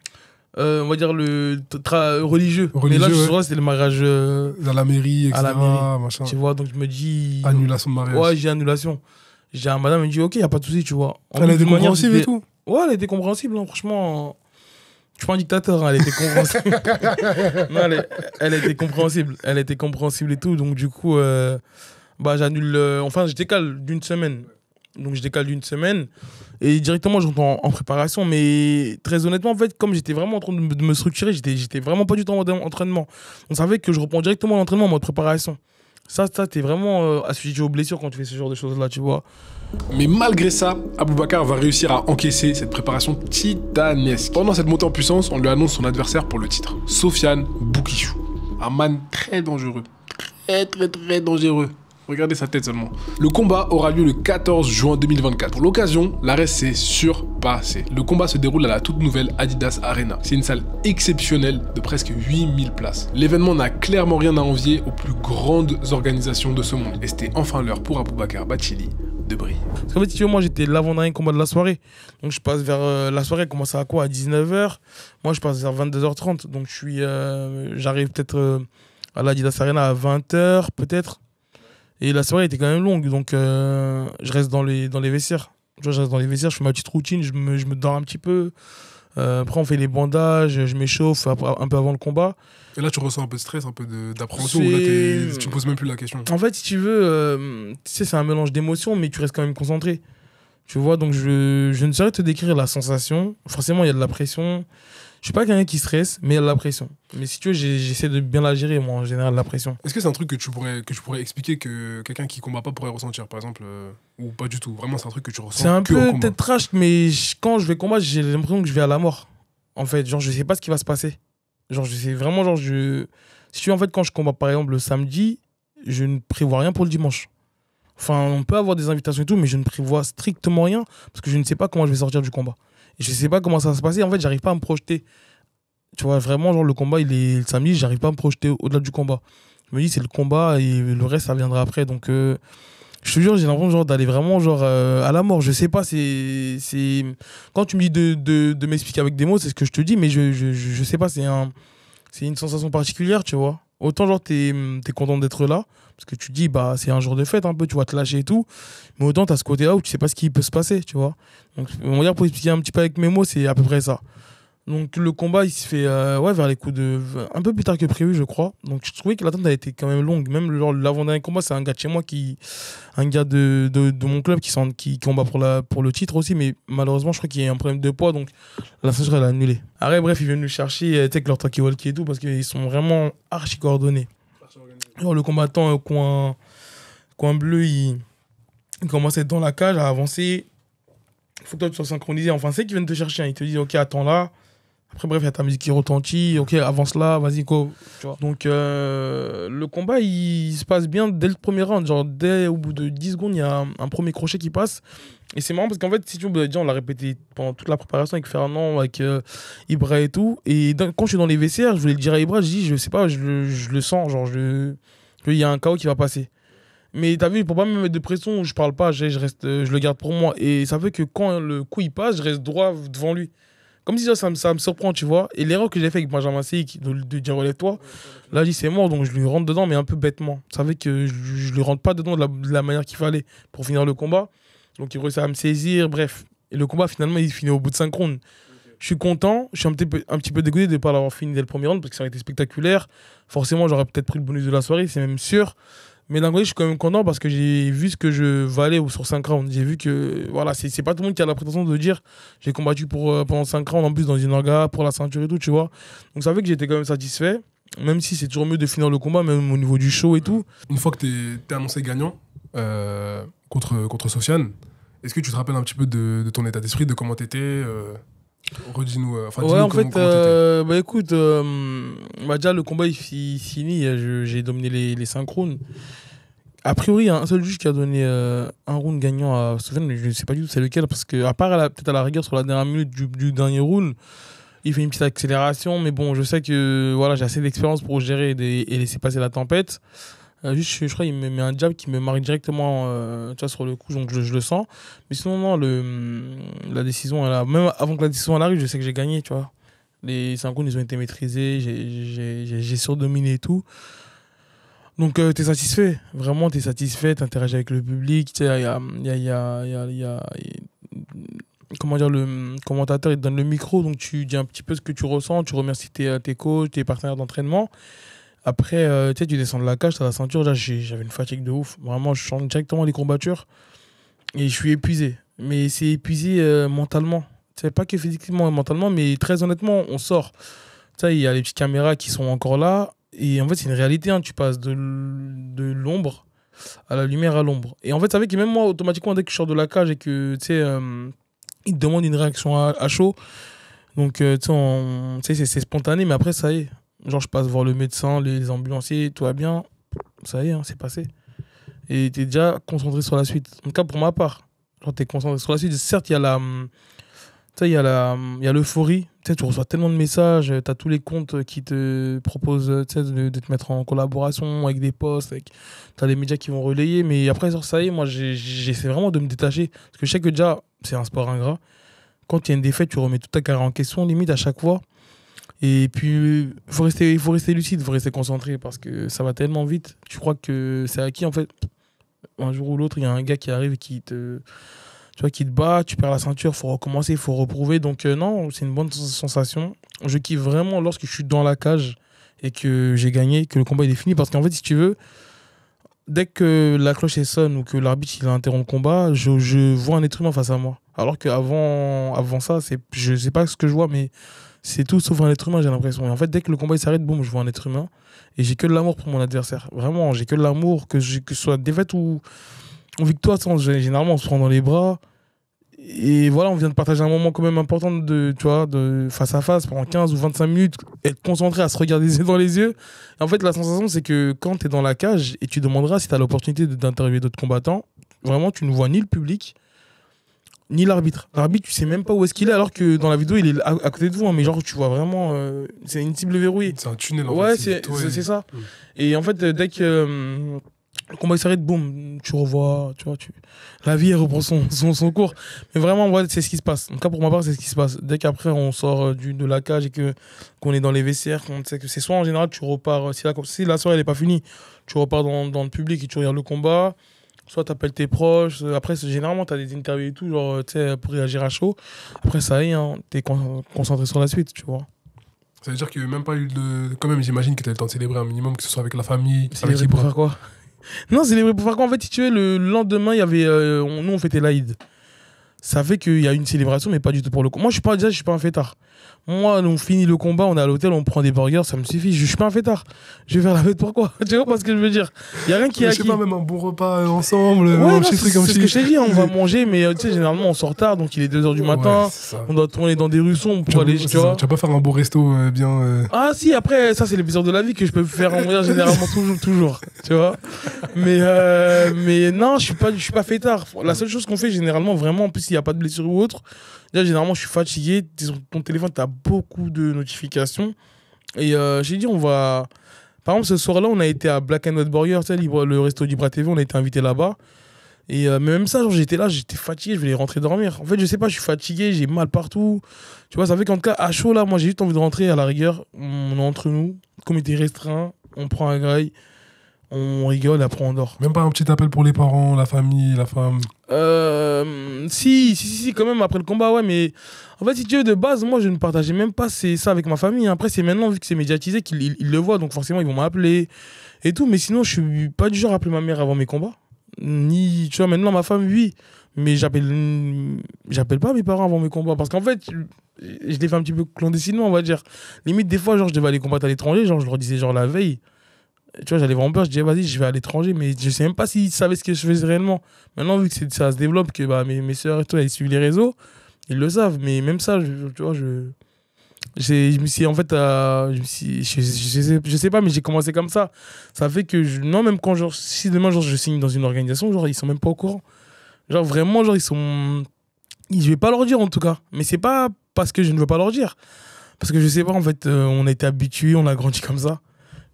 va dire religieux. Mais là, ce jour-là, c'était le mariage.
À la mairie, etc.
À la mairie.
Machin.
Tu vois, donc je me dis.
Annulation de mariage.
Ouais, j'ai annulation. Madame me dit, ok, y a pas de souci, tu vois.
Elle a été compréhensible et tout?
Ouais, elle était compréhensible, hein, franchement. Je suis pas un dictateur, hein, elle était compréhensible. Non, elle était compréhensible. Elle était compréhensible et tout. Donc, du coup, j'annule. Enfin, je décale d'une semaine. Donc, je décale d'une semaine. Et directement, je rentre en préparation. Mais très honnêtement, en fait, comme j'étais vraiment en train de me structurer, j'étais vraiment pas du tout en mode entraînement. On savait que je reprends directement l'entraînement en mode préparation. Ça t'es vraiment assujetti aux blessures quand tu fais ce genre de choses-là, tu vois.
Mais malgré ça, Aboubacar va réussir à encaisser cette préparation titanesque. Pendant cette montée en puissance, on lui annonce son adversaire pour le titre, Sofiane Boukissou. Un man très dangereux. Très dangereux. Regardez sa tête seulement. Le combat aura lieu le 14 juin 2024. Pour l'occasion, l'ARES s'est surpassé. Le combat se déroule à la toute nouvelle Adidas Arena. C'est une salle exceptionnelle de presque 8000 places. L'événement n'a clairement rien à envier aux plus grandes organisations de ce monde. Et c'était enfin l'heure pour Aboubacar Bathily de briller.
Parce qu'en fait, si tu veux, moi j'étais l'avant-dernier combat de la soirée. Donc je passe vers la soirée, elle commence à quoi? À 19h. Moi je passe vers 22h30. Donc j'arrive peut-être à l'Adidas Arena à 20h peut-être. Et la soirée était quand même longue, donc je reste dans les vestiaires. Je reste dans les vestiaires, je fais ma petite routine, je me dors un petit peu. Après, on fait les bandages, je m'échauffe un peu avant le combat.
Et là, tu ressens un peu de stress, un peu d'appréhension, ou là, tu poses même plus la question?
En fait, si tu veux, tu sais, c'est un mélange d'émotions, mais tu restes quand même concentré. Tu vois, donc je ne saurais te décrire la sensation. Forcément, il y a de la pression. Je suis pas quelqu'un qui stresse, mais il y a de la pression. Mais si tu veux, j'essaie de bien la gérer, moi, en général, la pression.
Est-ce que c'est un truc que tu pourrais expliquer que quelqu'un qui combat pas pourrait ressentir, par exemple, ou pas du tout? Vraiment, c'est un truc que tu ressens?
C'est un peu peut-être trash, mais quand je vais combattre, j'ai l'impression que je vais à la mort. En fait, genre, je sais pas ce qui va se passer. Genre, je sais vraiment, genre, si tu veux, en fait, quand je combats, par exemple, le samedi, je ne prévois rien pour le dimanche. Enfin, on peut avoir des invitations et tout, mais je ne prévois strictement rien parce que je ne sais pas comment je vais sortir du combat. Et je ne sais pas comment ça va se passer. En fait, j'arrive pas à me projeter. Tu vois, vraiment, genre, le combat, il est le samedi, j'arrive pas à me projeter au-delà du combat. Je me dis, c'est le combat et le reste, ça viendra après. Donc, je te jure, j'ai l'impression genre, d'aller vraiment genre, à la mort. Je sais pas, c'est... Quand tu me dis de m'expliquer avec des mots, c'est ce que je te dis, mais je sais pas, c'est une sensation particulière, tu vois. Autant, genre, t'es content d'être là, parce que tu te dis, bah, c'est un jour de fête, un peu, tu vas te lâcher et tout. Mais autant, t'as ce côté-là où tu sais pas ce qui peut se passer, tu vois. Donc, on va dire, pour expliquer un petit peu avec mes mots, c'est à peu près ça. Donc, le combat, il se fait ouais, vers les coups de... Un peu plus tard que prévu, je crois. Donc, je trouvais que l'attente a été quand même longue. Même l'avant-dernier combat, c'est un gars de chez moi un gars de mon club qui combat pour le titre aussi. Mais malheureusement, je crois qu'il y a un problème de poids. Donc, la ceinture, elle a annulé. Après, bref, ils viennent nous chercher, tu sais, avec leur talkie-walkie et tout, parce qu'ils sont vraiment archi coordonnés. Alors, le combattant coin bleu, il commence à être dans la cage, à avancer. Il faut que toi, tu sois synchronisé. Enfin, c'est qu'ils viennent te chercher. Hein. Ils te disent, OK, attends là. Après, bref, il y a ta musique qui retentit. OK, avance là, vas-y, go. Tu vois. Donc, le combat, il se passe bien dès le premier round. Genre, au bout de 10 secondes, il y a un premier crochet qui passe. Et c'est marrant parce qu'en fait, si tu veux, déjà, on l'a répété pendant toute la préparation avec Fernand, avec Ibra et tout. Et quand je suis dans les vestiaires, je voulais le dire à Ibra, je dis, je sais pas, je le sens. Genre, il y a un KO qui va passer. Mais t'as vu, pour pas me mettre de pression, je parle pas, je le garde pour moi. Et ça fait que quand le coup il passe, je reste droit devant lui. Comme si ça me surprend, tu vois. Et l'erreur que j'ai fait avec Benjamin Sey, de dire relève-toi, là, je dis c'est mort, donc je lui rentre dedans, mais un peu bêtement. Ça fait que je lui rentre pas dedans de la manière qu'il fallait pour finir le combat. Donc il réussit à me saisir, bref. Et le combat, finalement, il finit au bout de 5 rounds. Je suis content, je suis un petit peu dégoûté de ne pas l'avoir fini dès le premier round parce que ça aurait été spectaculaire. Forcément, j'aurais peut-être pris le bonus de la soirée, c'est même sûr. Mais d'un côté, je suis quand même content parce que j'ai vu ce que je valais sur 5 rounds. J'ai vu que, voilà, c'est pas tout le monde qui a la prétention de dire j'ai combattu pendant 5 rounds, en plus dans une orga, pour la ceinture et tout, tu vois. Donc ça fait que j'étais quand même satisfait, même si c'est toujours mieux de finir le combat, même au niveau du show et tout.
Une fois que t'es annoncé gagnant contre Sofiane, est-ce que tu te rappelles un petit peu de ton état d'esprit, de comment t'étais redis-nous.
Ouais, en fait, bah écoute, déjà le combat il finit, j'ai dominé les 5 rounds. A priori, il y a un seul juge qui a donné un round gagnant à Sofiane, mais je ne sais pas du tout c'est lequel, parce que à part peut-être à la rigueur sur la dernière minute du dernier round, il fait une petite accélération, mais bon, je sais que voilà, j'ai assez d'expérience pour gérer et laisser passer la tempête. Juste, je crois qu'il me met un jab qui me marque directement tu vois, sur le coup, donc je le sens. Mais sinon, non, la décision, même avant que la décision elle arrive, je sais que j'ai gagné, tu vois. Les 5 rounds, ils ont été maîtrisés, j'ai surdominé et tout. Donc, t'es satisfait. Vraiment, t'es satisfait, t'interagis avec le public. Tu sais, comment dire, le commentateur, il te donne le micro, donc tu dis un petit peu ce que tu ressens, tu remercies tes coachs, tes partenaires d'entraînement. Après, tu sais, tu descends de la cage, t'as la ceinture, là, j'avais une fatigue de ouf. Vraiment, je change directement les courbatures et je suis épuisé. Mais c'est épuisé mentalement. C'est pas que physiquement et mentalement, mais très honnêtement, on sort. Tu sais, il y a les petites caméras qui sont encore là. Et en fait, c'est une réalité, hein. Tu passes de l'ombre à la lumière à l'ombre. Et en fait, ça fait que même moi, automatiquement, dès que je sors de la cage et que, tu sais, ils te demandent une réaction à chaud. Donc, tu sais, c'est spontané, mais après, ça y est. Genre, je passe voir le médecin, les ambulanciers, tout va bien. Ça y est, hein, c'est passé. Et t'es déjà concentré sur la suite. En tout cas, pour ma part. Genre, t'es concentré sur la suite. Certes, il y a il y a l'euphorie. Tu sais, tu reçois tellement de messages. T'as tous les comptes qui te proposent de te mettre en collaboration avec des posts. T'as les médias qui vont relayer. Mais après, ça y est, moi, j'essaie vraiment de me détacher. Parce que je sais que déjà, c'est un sport ingrat. Quand il y a une défaite, tu remets toute ta carrière en question, limite, à chaque fois. Et puis, il faut rester lucide, il faut rester concentré parce que ça va tellement vite. Tu crois que c'est acquis, en fait. Un jour ou l'autre, il y a un gars qui arrive et qui te bat, tu perds la ceinture, il faut recommencer, il faut reprouver. Donc, non, c'est une bonne sensation. Je kiffe vraiment lorsque je suis dans la cage et que j'ai gagné, que le combat il est fini. Parce qu'en fait, si tu veux, dès que la cloche elle sonne ou que l'arbitre il interrompt le combat, je vois un être humain face à moi. Alors qu'avant ça, je sais pas ce que je vois, mais c'est tout sauf un être humain, j'ai l'impression. Et en fait, dès que le combat il s'arrête, boum, je vois un être humain. Et j'ai que de l'amour pour mon adversaire. Vraiment, j'ai que de l'amour, que ce soit défaite ou victoire. Généralement, on se prend dans les bras. Et voilà, on vient de partager un moment quand même important de face à face pendant 15 ou 25 minutes, être concentré à se regarder dans les yeux. Et en fait, la sensation, c'est que quand tu es dans la cage et tu demanderas si tu as l'opportunité d'interviewer d'autres combattants, vraiment, tu ne vois ni le public, ni l'arbitre. L'arbitre, tu sais même pas où est-ce qu'il est, alors que dans la vidéo, il est à côté de vous. Hein, mais genre, tu vois vraiment. C'est une cible verrouillée.
C'est un tunnel en
ouais,
fait.
c'est ça. Et en fait, dès que le combat s'arrête, boum, tu revois. Tu vois, la vie, elle reprend son cours. Mais vraiment, ouais, c'est ce qui se passe. En tout cas, pour ma part, c'est ce qui se passe. Dès qu'après, on sort de la cage et qu'on est dans les vestiaires, qu'on sait que c'est soit en général, tu repars. Si la soirée n'est pas finie, tu repars dans le public et tu regardes le combat. Soit tu appelles tes proches. Après, généralement, tu as des interviews et tout, genre, tu sais, pour réagir à chaud. Après, ça y est, hein, tu es concentré sur la suite, tu vois.
Ça veut dire qu'il n'y a même pas eu de. Quand même, j'imagine que tu as eu le temps de célébrer un minimum, que ce soit avec la famille.
Célébrer pour faire quoi? Non, célébrer pour faire quoi? En fait, si tu veux, le lendemain, il y avait. Nous, on fêtait l'Aïd. Ça fait qu'il y a une célébration, mais pas du tout pour le coup. Moi, je suis pas un fêtard. Moi, on finit le combat, on est à l'hôtel, on prend des burgers, ça me suffit. Je suis pas un fêtard. Je vais faire la fête pourquoi? Tu vois pas ce que je veux dire? Il y a rien qui est acquis.
Je sais pas, même un bon repas ensemble,
ouais,
un petit truc comme ça.
C'est ce que je t'ai dit, on va manger, mais tu sais, généralement, on sort tard, donc il est 2h du matin. Ouais, on doit tourner dans des rues sombres pour aller, tu vois.
Tu vas pas faire un beau resto bien.
Ah, si, après, ça, c'est les plaisirs de la vie que je peux faire en vrai, généralement, toujours, tu vois. Mais non, je suis pas fêtard. La seule chose qu'on fait, généralement, vraiment, en plus, s'il n'y a pas de blessure ou autre, déjà, généralement, je suis fatigué. Sur ton téléphone, tu as beaucoup de notifications. Et j'ai dit, on va. Par exemple, ce soir-là, on a été à Black and White Burger, tu sais, le resto Libra TV, on a été invité là-bas. Et même ça, genre, j'étais là, j'étais fatigué, je voulais rentrer dormir. En fait, je sais pas, je suis fatigué, j'ai mal partout. Tu vois, ça fait qu'en tout cas, à chaud, là, moi, j'ai juste envie de rentrer à la rigueur. On est entre nous, comité restreint, on prend un graille, on rigole, après on dort.
Même pas un petit appel pour les parents, la famille, la femme?
Si, quand même, après le combat, ouais, mais en fait, si tu veux, de base, moi, je ne partageais même pas ça avec ma famille. Après, c'est maintenant, vu que c'est médiatisé, qu'ils le voient, donc forcément, ils vont m'appeler et tout. Mais sinon, je suis pas du genre à appeler ma mère avant mes combats. Ni, tu vois, maintenant, ma femme, oui, mais j'appelle pas mes parents avant mes combats. Parce qu'en fait, je les fais un petit peu clandestinement, on va dire. Limite, des fois, genre, je devais aller combattre à l'étranger, genre, je leur disais, genre, la veille. Tu vois, j'allais vraiment peur, je disais, vas-y, je vais à l'étranger, mais je sais même pas s'ils savaient ce que je faisais réellement. Maintenant, vu que ça se développe, que bah, mes soeurs et tout, elles suivent les réseaux, ils le savent. Mais même ça, tu vois, je me suis, en fait, je sais pas, mais j'ai commencé comme ça. Ça fait que, non, même quand, genre, si demain, genre, je signe dans une organisation, genre, ils sont même pas au courant. Genre, vraiment, genre, je vais pas leur dire, en tout cas. Mais c'est pas parce que je ne veux pas leur dire. Parce que je sais pas, en fait, on a été habitués, on a grandi comme ça.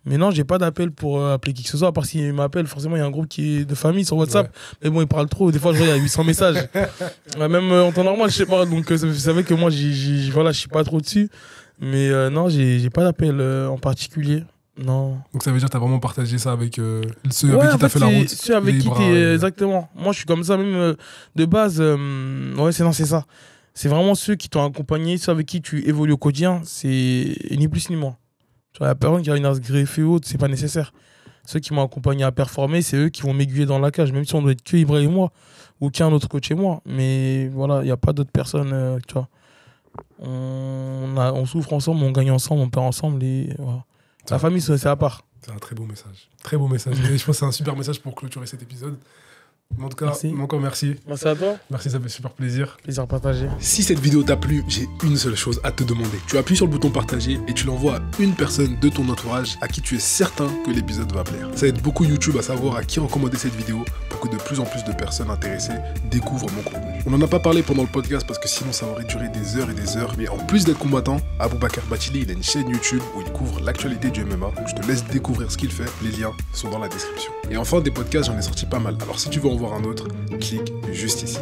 Mais non, j'ai pas d'appel pour appeler qui que ce soit. À part s'ils m'appellent, forcément, il y a un groupe qui est de famille sur WhatsApp. Ouais. Mais bon, ils parlent trop. Des fois, je vois, il y a 800 messages. Même en temps normal, je sais pas. Donc, vous savez que moi, voilà, je suis pas trop dessus. Mais non, j'ai pas d'appel en particulier. Non.
Donc, ça veut dire que tu as vraiment partagé ça avec ceux avec qui tu as fait la route.
Ceux avec qui t'es. Exactement. Moi, je suis comme ça, même de base. Ouais, c'est ça. C'est vraiment ceux qui t'ont accompagné, ceux avec qui tu évolues au quotidien. C'est ni plus ni moins. La personne qui a une as greffée ou autre, c'est pas nécessaire. Ceux qui m'ont accompagné à performer, c'est eux qui vont m'aiguiller dans la cage, même si on doit être que Ibra et moi, ou qu'un autre coach et moi. Mais voilà, il n'y a pas d'autres personnes, tu vois. On souffre ensemble, on gagne ensemble, on perd ensemble. Et voilà. La famille, c'est à part.
C'est un très beau message. Très beau message. Et je pense que c'est un super message pour clôturer cet épisode. En tout cas, encore merci.
Merci à toi.
Merci, ça fait super plaisir.
Plaisir partagé.
Si cette vidéo t'a plu, j'ai une seule chose à te demander. Tu appuies sur le bouton partager et tu l'envoies à une personne de ton entourage à qui tu es certain que l'épisode va plaire. Ça aide beaucoup YouTube à savoir à qui recommander cette vidéo pour que de plus en plus de personnes intéressées découvrent mon contenu. On n'en a pas parlé pendant le podcast parce que sinon ça aurait duré des heures et des heures. Mais en plus d'être combattant, Aboubacar Bathily, il a une chaîne YouTube où il couvre l'actualité du MMA. Donc je te laisse découvrir ce qu'il fait. Les liens sont dans la description. Et enfin, des podcasts, j'en ai sorti pas mal. Alors si tu veux en voir un autre, clique juste ici.